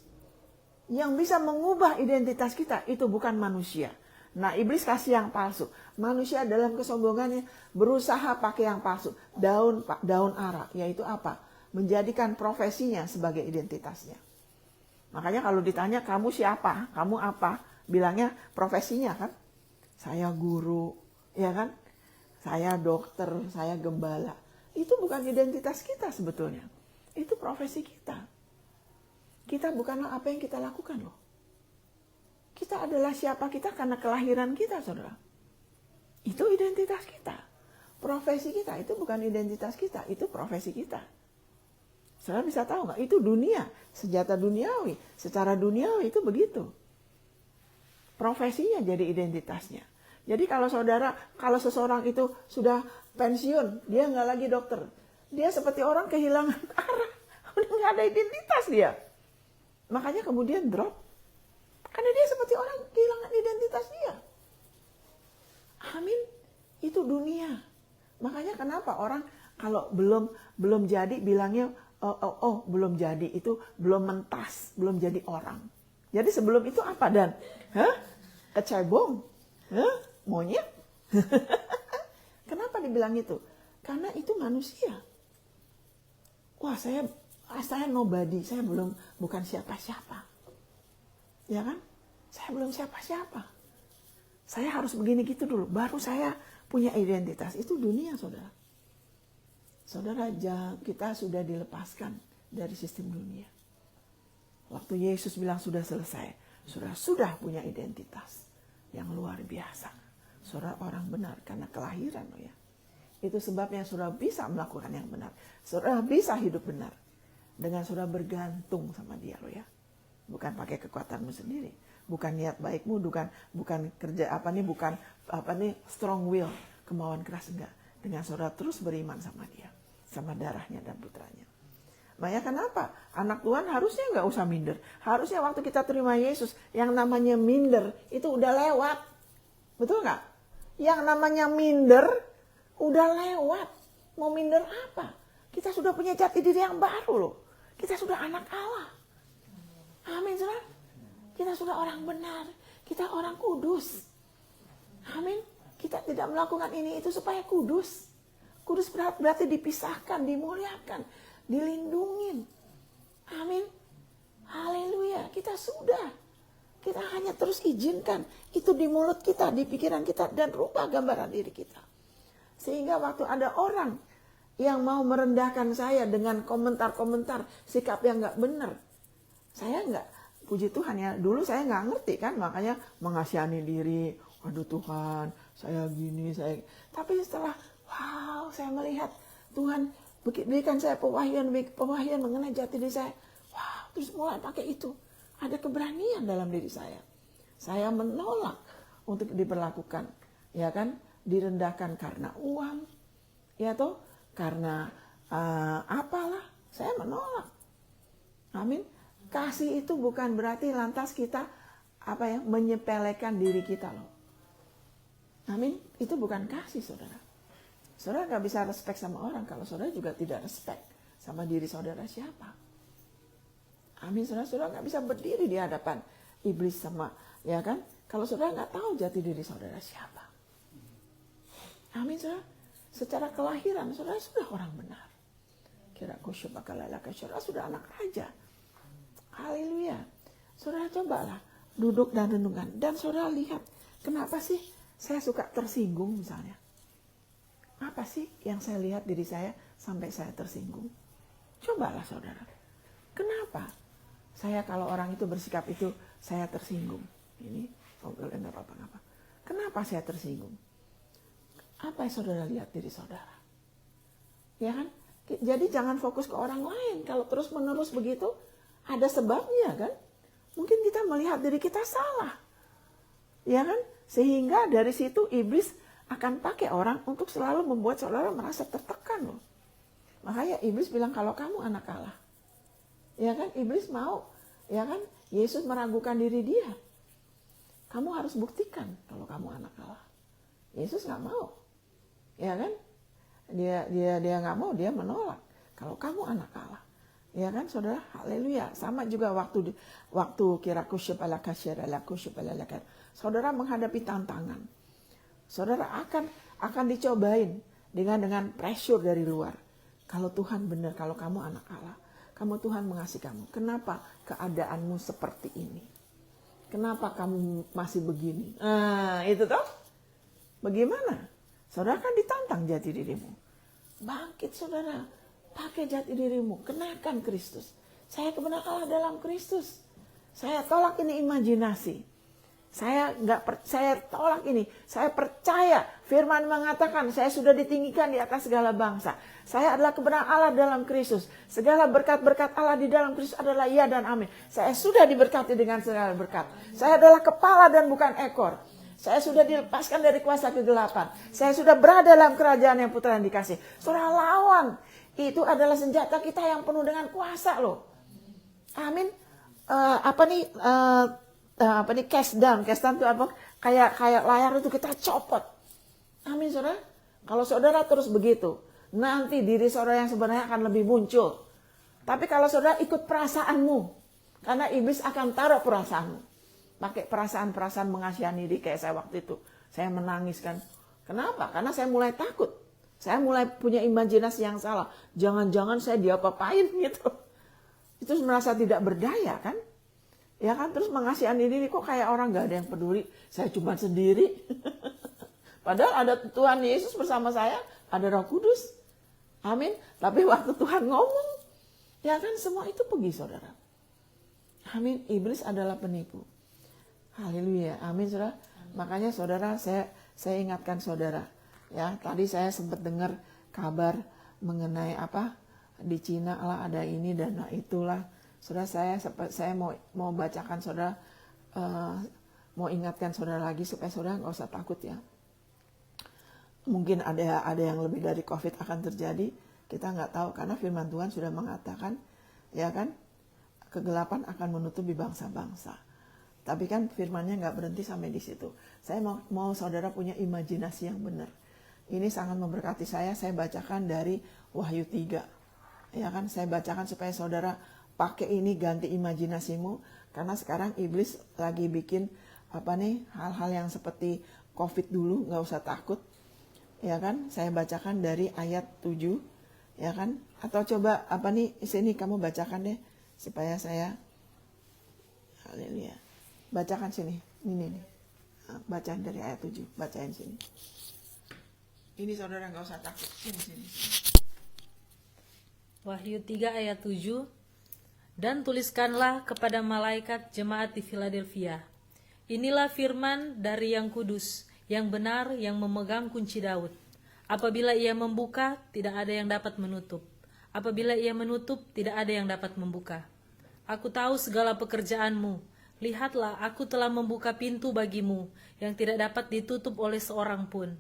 Yang bisa mengubah identitas kita itu bukan manusia. Nah, iblis kasih yang palsu. Manusia dalam kesombongannya berusaha pakai yang palsu. Daun ara, yaitu apa? Menjadikan profesinya sebagai identitasnya. Makanya kalau ditanya kamu siapa, kamu apa? Bilangnya profesinya kan? Saya guru, ya kan? Saya dokter, saya gembala. Itu bukan identitas kita sebetulnya. Itu profesi kita. Kita bukanlah apa yang kita lakukan loh. Kita adalah siapa kita karena kelahiran kita, saudara. Itu identitas kita. Profesi kita itu bukan identitas kita, itu profesi kita. Saudara bisa tahu nggak? Itu dunia, senjata duniawi. Secara duniawi itu begitu. Profesinya jadi identitasnya. Jadi kalau seseorang itu sudah pensiun, dia nggak lagi dokter. Dia seperti orang kehilangan arah. Udah nggak ada identitas dia. Makanya kemudian drop. Karena dia seperti orang kehilangan identitas dia. Amin. Itu dunia. Makanya kenapa orang kalau belum jadi bilangnya belum jadi, itu belum mentas, belum jadi orang. Jadi sebelum itu apa dan? Kecebong? Monyet? Kenapa dibilang itu? Karena itu manusia. Wah, saya nobody, saya bukan siapa-siapa. Ya kan? Saya belum siapa-siapa. Saya harus begini gitu dulu, baru saya punya identitas. Itu dunia, saudara. Saudara, kita sudah dilepaskan dari sistem dunia. Waktu Yesus bilang sudah selesai, sudah punya identitas yang luar biasa. Saudara orang benar karena kelahiran loh ya. Itu sebabnya saudara bisa melakukan yang benar. Saudara bisa hidup benar dengan saudara bergantung sama dia loh ya. Bukan pakai kekuatanmu sendiri, bukan niat baikmu, bukan kerja bukan strong will, kemauan keras, enggak. Dengan saudara terus beriman sama dia, sama darahnya dan putranya. Makanya kenapa? Anak Tuhan harusnya nggak usah minder. Harusnya waktu kita terima Yesus, yang namanya minder itu udah lewat. Betul nggak? Yang namanya minder udah lewat. Mau minder apa? Kita sudah punya jati diri yang baru loh. Kita sudah anak Allah. Amin, saudara. Kita sudah orang benar. Kita orang kudus. Amin. Kita tidak melakukan ini itu supaya kudus. Kudus berarti dipisahkan, dimuliakan, dilindungin. Amin. Haleluya. Kita sudah. Kita hanya terus izinkan itu di mulut kita, di pikiran kita, dan rubah gambaran diri kita. Sehingga waktu ada orang yang mau merendahkan saya dengan komentar-komentar sikap yang gak benar, saya nggak, puji Tuhan ya, dulu saya nggak ngerti kan, makanya mengasihani diri, waduh Tuhan, saya gini, tapi setelah, wow, saya melihat Tuhan berikan saya pewahyuan mengenai jati diri saya, wow, terus mulai pakai itu, ada keberanian dalam diri saya menolak untuk diperlakukan, ya kan, direndahkan karena uang, ya toh, karena apalah, saya menolak, amin. Kasih itu bukan berarti lantas kita menyepelekan diri kita loh. Amin. Itu bukan kasih, saudara. Saudara gak bisa respect sama orang kalau saudara juga tidak respect sama diri saudara siapa. Amin. Saudara gak bisa berdiri di hadapan iblis sama, ya kan? Kalau saudara gak tahu jati diri saudara siapa. Amin, saudara. Secara kelahiran saudara sudah orang benar. Kira kusyuk bakalalaka, saudara sudah anak raja. Haleluya. Saudara cobalah duduk dan renungkan. Dan saudara lihat, kenapa sih saya suka tersinggung misalnya. Apa sih yang saya lihat diri saya sampai saya tersinggung? Cobalah saudara. Kenapa? Saya kalau orang itu bersikap itu, saya tersinggung. Ini, boleh nggak apa-apa. Kenapa saya tersinggung? Apa yang saudara lihat diri saudara? Ya kan? Jadi jangan fokus ke orang lain. Kalau terus-menerus begitu, ada sebabnya kan? Mungkin kita melihat diri kita salah. Ya kan? Sehingga dari situ iblis akan pakai orang untuk selalu membuat saudara merasa tertekan loh. Makanya iblis bilang kalau kamu anak Allah. Ya kan? Iblis mau, ya kan? Yesus meragukan diri dia. Kamu harus buktikan kalau kamu anak Allah. Yesus nggak mau. Ya kan? Dia nggak mau, dia menolak. Kalau kamu anak Allah. Ya kan saudara, haleluya. Sama juga waktu kiraku syepalaka syaralaku syepalalakan. Saudara menghadapi tantangan. Saudara akan dicobain dengan pressure dari luar. Kalau Tuhan benar, kalau kamu anak Allah, kamu Tuhan mengasihi kamu. Kenapa keadaanmu seperti ini? Kenapa kamu masih begini? Itu toh. Bagaimana? Saudara kan ditantang jati dirimu. Bangkit saudara. Pakai jati dirimu, kenakan Kristus. Saya kebenaran Allah dalam Kristus. Saya tolak ini imajinasi. Saya tolak ini. Saya percaya firman mengatakan saya sudah ditinggikan di atas segala bangsa. Saya adalah kebenaran Allah dalam Kristus. Segala berkat-berkat Allah di dalam Kristus adalah ya dan amin. Saya sudah diberkati dengan segala berkat. Saya adalah kepala dan bukan ekor. Saya sudah dilepaskan dari kuasa kegelapan. Saya sudah berada dalam kerajaan yang putra yang dikasih. Saudara lawan. Itu adalah senjata kita yang penuh dengan kuasa loh. Amin. Cast down itu apa? Kayak layar itu kita copot. Amin saudara. Kalau saudara terus begitu, nanti diri saudara yang sebenarnya akan lebih muncul. Tapi kalau saudara ikut perasaanmu, karena iblis akan taruh perasaanmu. Pakai perasaan-perasaan mengasihani diri kayak saya waktu itu. Saya menangis kan. Kenapa? Karena saya mulai takut. Saya mulai punya imajinasi yang salah. Jangan-jangan saya diapa-apain gitu. Itu merasa tidak berdaya kan. Ya kan, terus mengasihani diri kok kayak orang gak ada yang peduli. Saya cuma sendiri. Padahal ada Tuhan Yesus bersama saya. Ada Roh Kudus. Amin. Tapi waktu Tuhan ngomong. Ya kan, semua itu pergi saudara. Amin. Iblis adalah penipu. Haleluya. Amin saudara. Makanya saudara, saya ingatkan saudara. Ya, tadi saya sempat dengar kabar mengenai apa di Cina lah ada ini dan itulah. Saudara, saya mau bacakan saudara, mau ingatkan saudara lagi supaya saudara nggak usah takut ya. Mungkin ada yang lebih dari COVID akan terjadi, kita nggak tahu karena firman Tuhan sudah mengatakan, ya kan, kegelapan akan menutupi bangsa-bangsa. Tapi kan firmannya nggak berhenti sampai di situ. Saya mau saudara punya imajinasi yang benar. Ini sangat memberkati saya bacakan dari Wahyu 3. Ya kan, saya bacakan supaya saudara pakai ini ganti imajinasimu. Karena sekarang iblis lagi bikin hal-hal yang seperti COVID dulu, gak usah takut. Ya kan, saya bacakan dari ayat 7. Ya kan, atau coba sini kamu bacakan deh. Supaya saya, haleluya. Bacakan sini, ini nih. Bacain dari ayat 7, bacain sini. Ini saudara nggak usah takut. Sini. Wahyu 3 ayat 7. Dan tuliskanlah kepada malaikat jemaat di Philadelphia. Inilah firman dari yang kudus, yang benar, yang memegang kunci Daud. Apabila ia membuka, tidak ada yang dapat menutup. Apabila ia menutup, tidak ada yang dapat membuka. Aku tahu segala pekerjaanmu. Lihatlah, aku telah membuka pintu bagimu, yang tidak dapat ditutup oleh seorang pun.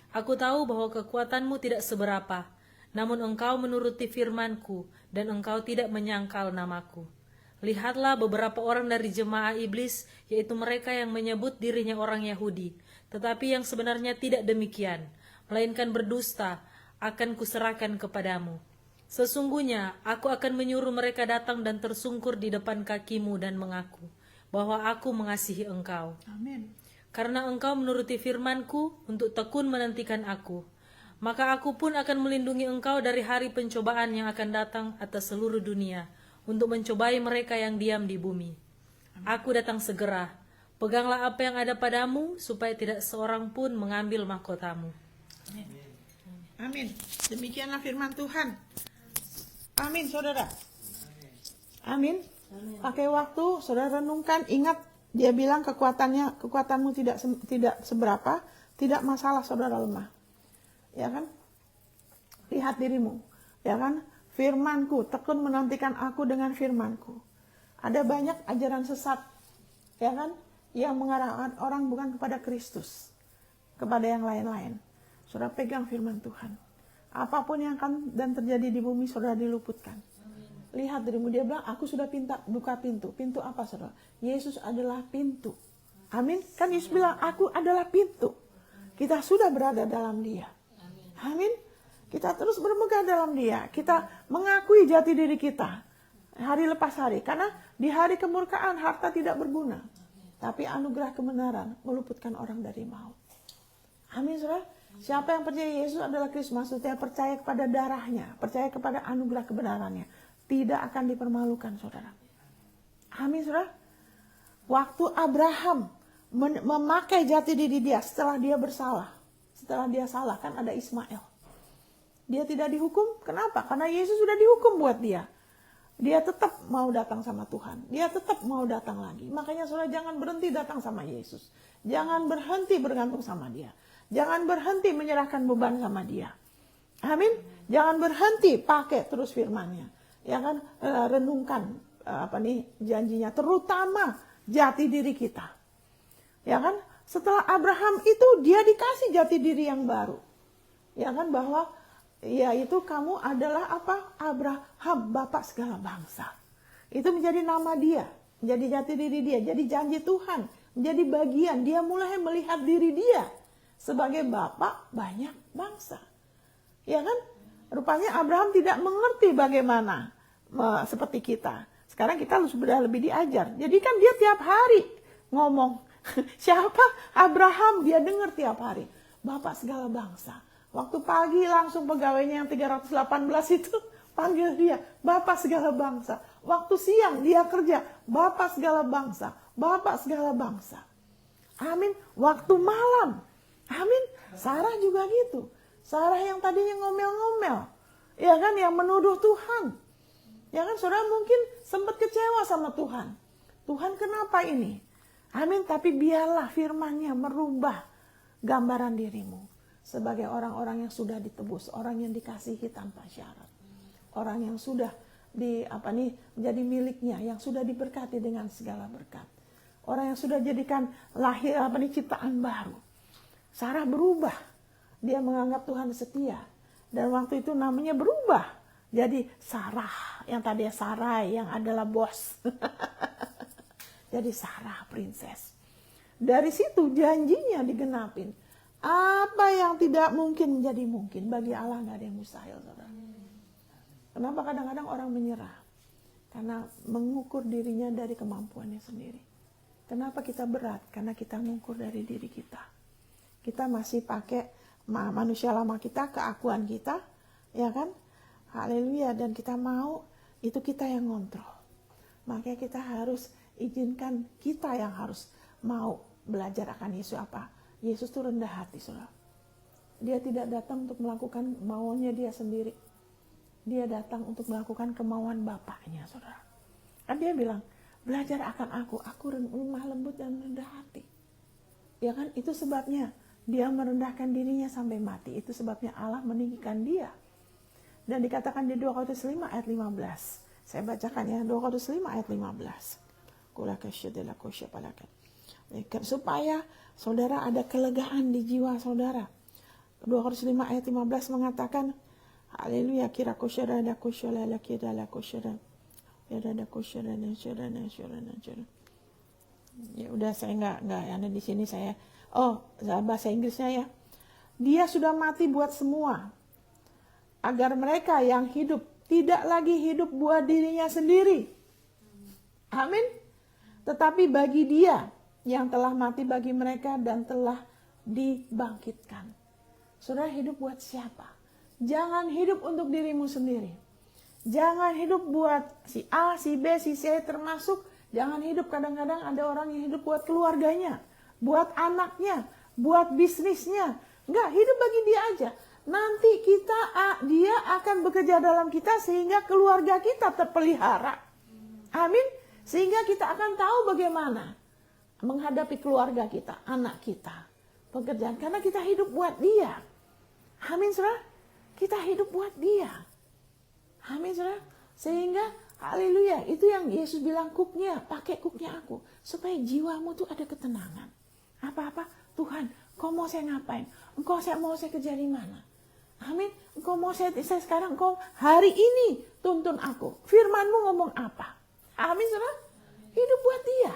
Aku tahu bahwa kekuatanmu tidak seberapa, namun engkau menuruti firmanku, dan engkau tidak menyangkal namaku. Lihatlah beberapa orang dari jemaah iblis, yaitu mereka yang menyebut dirinya orang Yahudi, tetapi yang sebenarnya tidak demikian, melainkan berdusta, akan kuserahkan kepadamu. Sesungguhnya aku akan menyuruh mereka datang dan tersungkur di depan kakimu dan mengaku bahwa aku mengasihi engkau. Amin. Karena engkau menuruti firmanku untuk tekun menantikan aku, maka aku pun akan melindungi engkau dari hari pencobaan yang akan datang atas seluruh dunia, untuk mencobai mereka yang diam di bumi. Aku datang segera. Peganglah apa yang ada padamu, supaya tidak seorang pun mengambil mahkotamu. Amin. Demikianlah firman Tuhan. Amin, saudara. Amin. Pakai waktu, saudara renungkan, ingat dia bilang kekuatanmu tidak seberapa, tidak masalah saudara lemah. Ya kan? Lihat dirimu, ya kan? Firmanku, tekun menantikan aku dengan firmanku. Ada banyak ajaran sesat, ya kan? Yang mengarahkan orang bukan kepada Kristus, kepada yang lain-lain. Saudara pegang firman Tuhan. Apapun yang akan dan terjadi di bumi, saudara diluputkan. Lihat dirimu, dia bilang, aku sudah buka pintu. Pintu apa saudara? Yesus adalah pintu. Amin. Kan Yesus bilang, aku adalah pintu. Kita sudah berada dalam dia. Amin. Kita terus bermegah dalam dia. Kita mengakui jati diri kita. Hari lepas hari. Karena di hari kemurkaan harta tidak berguna. Tapi anugerah kebenaran meluputkan orang dari maut. Amin saudara. Siapa yang percaya Yesus adalah Kristus, maksudnya percaya kepada darahnya. Percaya kepada anugerah kebenarannya. Tidak akan dipermalukan saudara. Amin saudara. Waktu Abraham memakai jati diri dia setelah dia bersalah. Setelah dia salah kan ada Ismail. Dia tidak dihukum. Kenapa? Karena Yesus sudah dihukum buat dia. Dia tetap mau datang sama Tuhan. Dia tetap mau datang lagi. Makanya saudara jangan berhenti datang sama Yesus. Jangan berhenti bergantung sama dia. Jangan berhenti menyerahkan beban sama dia. Amin. Jangan berhenti pakai terus firman-Nya. Ya kan, renungkan janjinya, terutama jati diri kita. Ya kan, setelah Abraham itu dia dikasih jati diri yang baru. Ya kan, bahwa yaitu kamu adalah apa? Abraham, bapak segala bangsa. Itu menjadi nama dia, menjadi jati diri dia, jadi janji Tuhan, menjadi bagian. Dia mulai melihat diri dia sebagai bapak banyak bangsa. Ya kan? Rupanya Abraham tidak mengerti bagaimana seperti kita. Sekarang kita sudah lebih diajar. Jadi kan dia tiap hari ngomong. Siapa? Abraham, dia dengar tiap hari. Bapak segala bangsa. Waktu pagi langsung pegawainya yang 318 itu panggil dia. Bapak segala bangsa. Waktu siang dia kerja. Bapak segala bangsa. Bapak segala bangsa. Amin. Waktu malam. Amin. Sarah juga gitu. Sarah yang tadinya ngomel-ngomel. Ya kan, yang menuduh Tuhan. Ya kan, saudara mungkin sempat kecewa sama Tuhan. Tuhan kenapa ini? Amin, tapi biarlah firman-Nya merubah gambaran dirimu. Sebagai orang-orang yang sudah ditebus. Orang yang dikasihi tanpa syarat. Orang yang sudah menjadi miliknya. Yang sudah diberkati dengan segala berkat. Orang yang sudah jadikan lahir ciptaan baru. Sarah berubah. Dia menganggap Tuhan setia. Dan waktu itu namanya berubah. Jadi Sarah, yang tadinya Sarai, yang adalah bos. Jadi Sarah, princess. Dari situ janjinya digenapin. Apa yang tidak mungkin menjadi mungkin. Bagi Allah gak ada yang mustahil, saudara. Kenapa kadang-kadang orang menyerah? Karena mengukur dirinya dari kemampuannya sendiri. Kenapa kita berat? Karena kita mengukur dari diri kita. Kita masih pakai manusia lama kita, keakuan kita, ya kan? Haleluya, dan kita mau, itu kita yang ngontrol. Makanya kita harus izinkan kita yang harus mau belajar akan Yesus apa. Yesus itu rendah hati, saudara. Dia tidak datang untuk melakukan maunya dia sendiri. Dia datang untuk melakukan kemauan Bapaknya, saudara. Kan dia bilang, belajar akan aku lemah lembut dan rendah hati. Ya kan, itu sebabnya dia merendahkan dirinya sampai mati. Itu sebabnya Allah meninggikan dia. Dan dikatakan di 2 Korintus 5 ayat 15. Saya bacakan ya, 2 Korintus 5 ayat 15. Supaya saudara ada kelegaan di jiwa saudara. 2 Korintus 5 ayat 15 mengatakan, haleluya, kira kosyara da kosyara la kira la kosyara. Ya ada kosyara dan syara. Ya udah, saya enggak ada di sini saya. Bahasa Inggrisnya ya. Dia sudah mati buat semua. Agar mereka yang hidup tidak lagi hidup buat dirinya sendiri. Amin. Tetapi bagi dia yang telah mati bagi mereka dan telah dibangkitkan. Saudara hidup buat siapa? Jangan hidup untuk dirimu sendiri. Jangan hidup buat si A, si B, si C termasuk. Jangan hidup, kadang-kadang ada orang yang hidup buat keluarganya. Buat anaknya, buat bisnisnya. Enggak, hidup bagi dia aja. Nanti dia akan bekerja dalam kita sehingga keluarga kita terpelihara. Amin. Sehingga kita akan tahu bagaimana menghadapi keluarga kita, anak kita, pekerjaan. Karena kita hidup buat Dia. Amin, saudara. Kita hidup buat Dia. Amin, saudara. Sehingga, haleluya, itu yang Yesus bilang, cooknya, pakai cooknya aku. Supaya jiwamu tuh ada ketenangan. Apa-apa, Tuhan, Engkau mau saya ngapain? Engkau mau saya kerja di mana? Amin. Engkau mau saya sekarang, Engkau hari ini tuntun aku. Firman-Mu ngomong apa? Amin, saudara. Hidup buat Dia.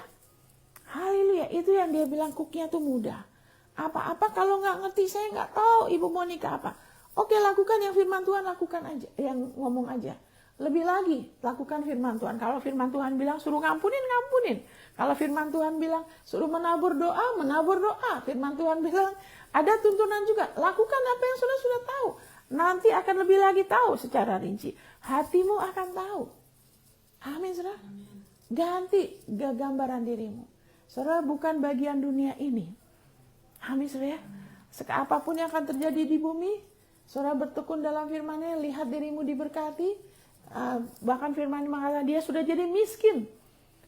Haleluya. Itu yang Dia bilang cooknya tuh mudah. Apa-apa kalau nggak ngerti, saya nggak tahu Ibu Monica apa. Oke, lakukan yang firman Tuhan, lakukan aja. Yang ngomong aja. Lebih lagi, lakukan firman Tuhan. Kalau firman Tuhan bilang suruh ngampunin, ngampunin. Kalau firman Tuhan bilang suruh menabur doa, menabur doa. Firman Tuhan bilang ada tuntunan juga. Lakukan apa yang sudah tahu. Nanti akan lebih lagi tahu secara rinci. Hatimu akan tahu. Amin, saudara. Ganti gambaran dirimu. Saudara, bukan bagian dunia ini. Amin, saudara. Apapun yang akan terjadi di bumi, saudara bertekun dalam firman-Nya, lihat dirimu diberkati. Bahkan firman mengatakan dia sudah jadi miskin.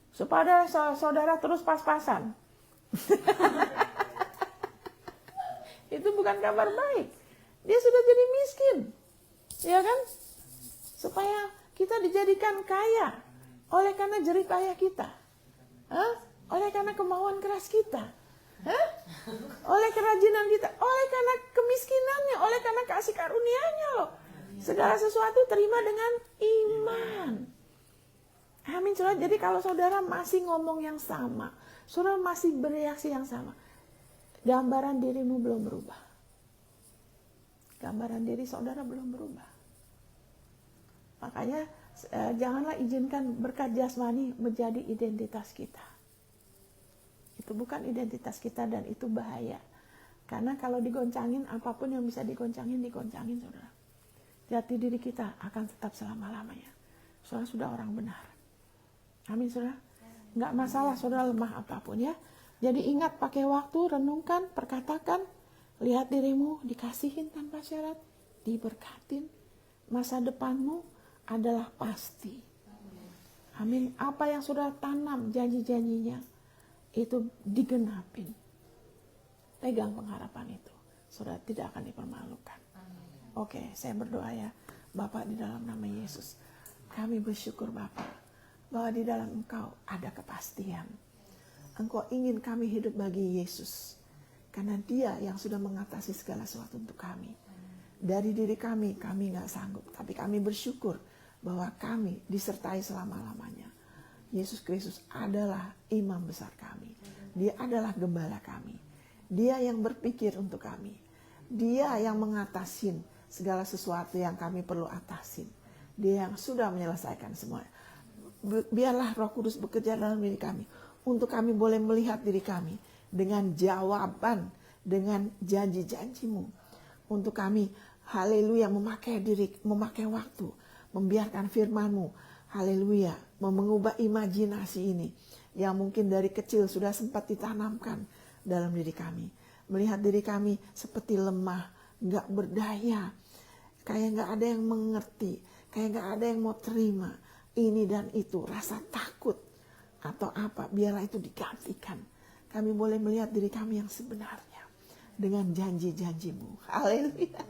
Supaya saudara terus pas-pasan. Itu bukan kabar baik. Dia sudah jadi miskin. Ya kan? Supaya kita dijadikan kaya. Oleh karena jerih payah kita. Oleh karena kemauan keras kita. Oleh kerajinan kita. Oleh karena kemiskinannya. Oleh karena kasih karunia-Nya loh. Segala sesuatu terima dengan iman. Amin, saudara. Jadi kalau saudara masih ngomong yang sama, saudara masih bereaksi yang sama, gambaran dirimu belum berubah. Gambaran diri saudara belum berubah. Makanya janganlah izinkan berkat jasmani menjadi identitas kita. Itu bukan identitas kita dan itu bahaya. Karena kalau digoncangin, apapun yang bisa digoncangin saudara. Jati diri kita akan tetap selama-lamanya. Saudara sudah orang benar. Amin, saudara. Nggak masalah saudara lemah apapun ya. Jadi ingat, pakai waktu, renungkan, perkatakan. Lihat dirimu dikasihin tanpa syarat, diberkatin. Masa depanmu adalah pasti. Amin. Apa yang saudara tanam, janji-janjinya, itu digenapin. Pegang pengharapan itu. Saudara tidak akan dipermalukan. Oke, saya berdoa ya. Bapak, di dalam nama Yesus, kami bersyukur Bapak, bahwa di dalam Engkau ada kepastian. Engkau ingin kami hidup bagi Yesus. Karena Dia yang sudah mengatasi segala sesuatu untuk kami. Dari diri kami gak sanggup. Tapi kami bersyukur bahwa kami disertai selama-lamanya. Yesus Kristus adalah imam besar kami. Dia adalah gembala kami. Dia yang berpikir untuk kami. Dia yang mengatasin segala sesuatu yang kami perlu atasin. Dia yang sudah menyelesaikan semua. Biarlah Roh Kudus bekerja dalam diri kami. Untuk kami boleh melihat diri kami dengan jawaban, dengan janji-janjimu. Untuk kami, haleluya, memakai waktu, membiarkan firman-Mu, haleluya, mengubah imajinasi ini yang mungkin dari kecil sudah sempat ditanamkan dalam diri kami. Melihat diri kami seperti lemah, gak berdaya, kayak gak ada yang mengerti, kayak gak ada yang mau terima ini dan itu, rasa takut atau apa, biarlah itu digantikan. Kami boleh melihat diri kami yang sebenarnya dengan janji-janjimu. Haleluya.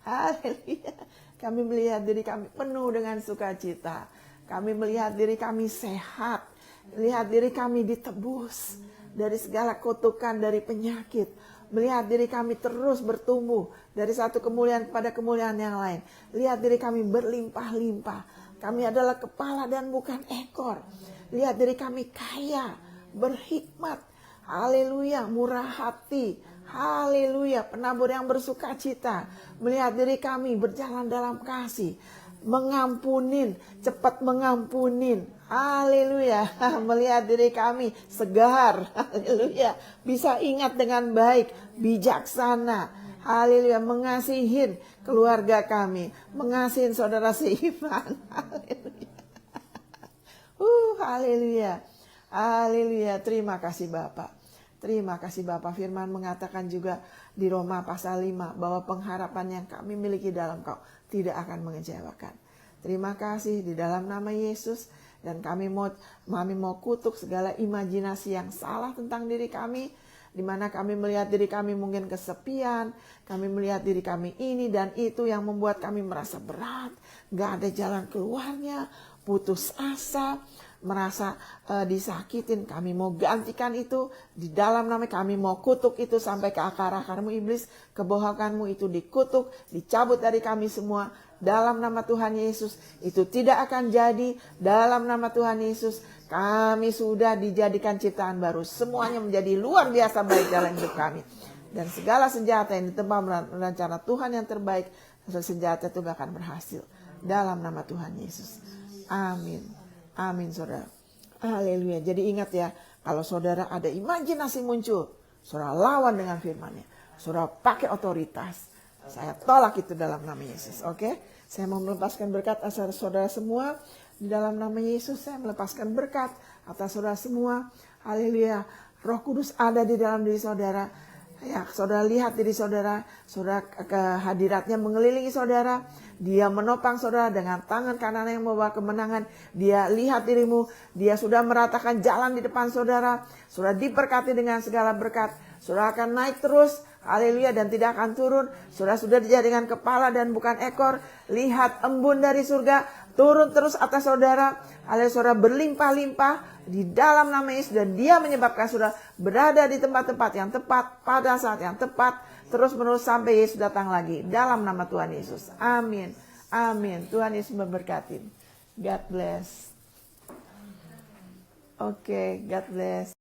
Haleluya. Kami melihat diri kami penuh dengan sukacita. Kami melihat diri kami sehat. Melihat diri kami ditebus dari segala kutukan, dari penyakit. Melihat diri kami terus bertumbuh dari satu kemuliaan pada kemuliaan yang lain. Lihat diri kami berlimpah-limpah. Kami adalah kepala dan bukan ekor. Lihat diri kami kaya, berhikmat. Haleluya, murah hati. Haleluya, penabur yang bersukacita. Melihat diri kami berjalan dalam kasih. Mengampunin, cepat mengampunin. Haleluya, melihat diri kami segar. Haleluya, bisa ingat dengan baik, bijaksana. Haleluya, mengasihin keluarga kami, mengasihin saudara seiman. Haleluya. Haleluya. Haleluya. Terima kasih Bapak. Terima kasih Bapak. Firman mengatakan juga di Roma pasal 5 bahwa pengharapan yang kami miliki dalam Kau tidak akan mengecewakan. Terima kasih di dalam nama Yesus. Dan kami mau kutuk segala imajinasi yang salah tentang diri kami, di mana kami melihat diri kami mungkin kesepian, kami melihat diri kami ini dan itu yang membuat kami merasa berat, gak ada jalan keluarnya, putus asa, merasa disakitin. Kami mau gantikan itu di dalam nama, kami mau kutuk itu sampai ke akar-akarmu iblis, kebohonganmu itu dikutuk, dicabut dari kami semua dalam nama Tuhan Yesus. Itu tidak akan jadi dalam nama Tuhan Yesus. Kami sudah dijadikan ciptaan baru, semuanya menjadi luar biasa baik dalam hidup kami. Dan segala senjata yang ditembak rencana Tuhan yang terbaik, senjata itu akan berhasil dalam nama Tuhan Yesus. Amin. Amin saudara. Haleluya. Jadi ingat ya, kalau saudara ada imajinasi muncul, saudara lawan dengan firman-Nya. Saudara pakai otoritas. Saya tolak itu dalam nama Yesus. Oke? Saya mau melepaskan berkat atas saudara semua. Di dalam nama Yesus saya melepaskan berkat atas saudara semua. Haleluya. Roh Kudus ada di dalam diri saudara. Ya, saudara lihat diri saudara. Saudara kehadiratnya mengelilingi saudara. Dia menopang saudara dengan tangan kanan yang membawa kemenangan. Dia lihat dirimu. Dia sudah meratakan jalan di depan saudara. Saudara diberkati dengan segala berkat. Saudara akan naik terus. Haleluya, dan tidak akan turun. Saudara sudah dijadikan kepala dan bukan ekor. Lihat embun dari surga turun terus atas saudara. Haleluya, saudara berlimpah-limpah di dalam nama Yesus. Dan dia menyebabkan saudara berada di tempat-tempat yang tepat pada saat yang tepat. Terus menerus sampai Yesus datang lagi. Dalam nama Tuhan Yesus. Amin. Amin. Tuhan Yesus memberkati. God bless. Oke, God bless.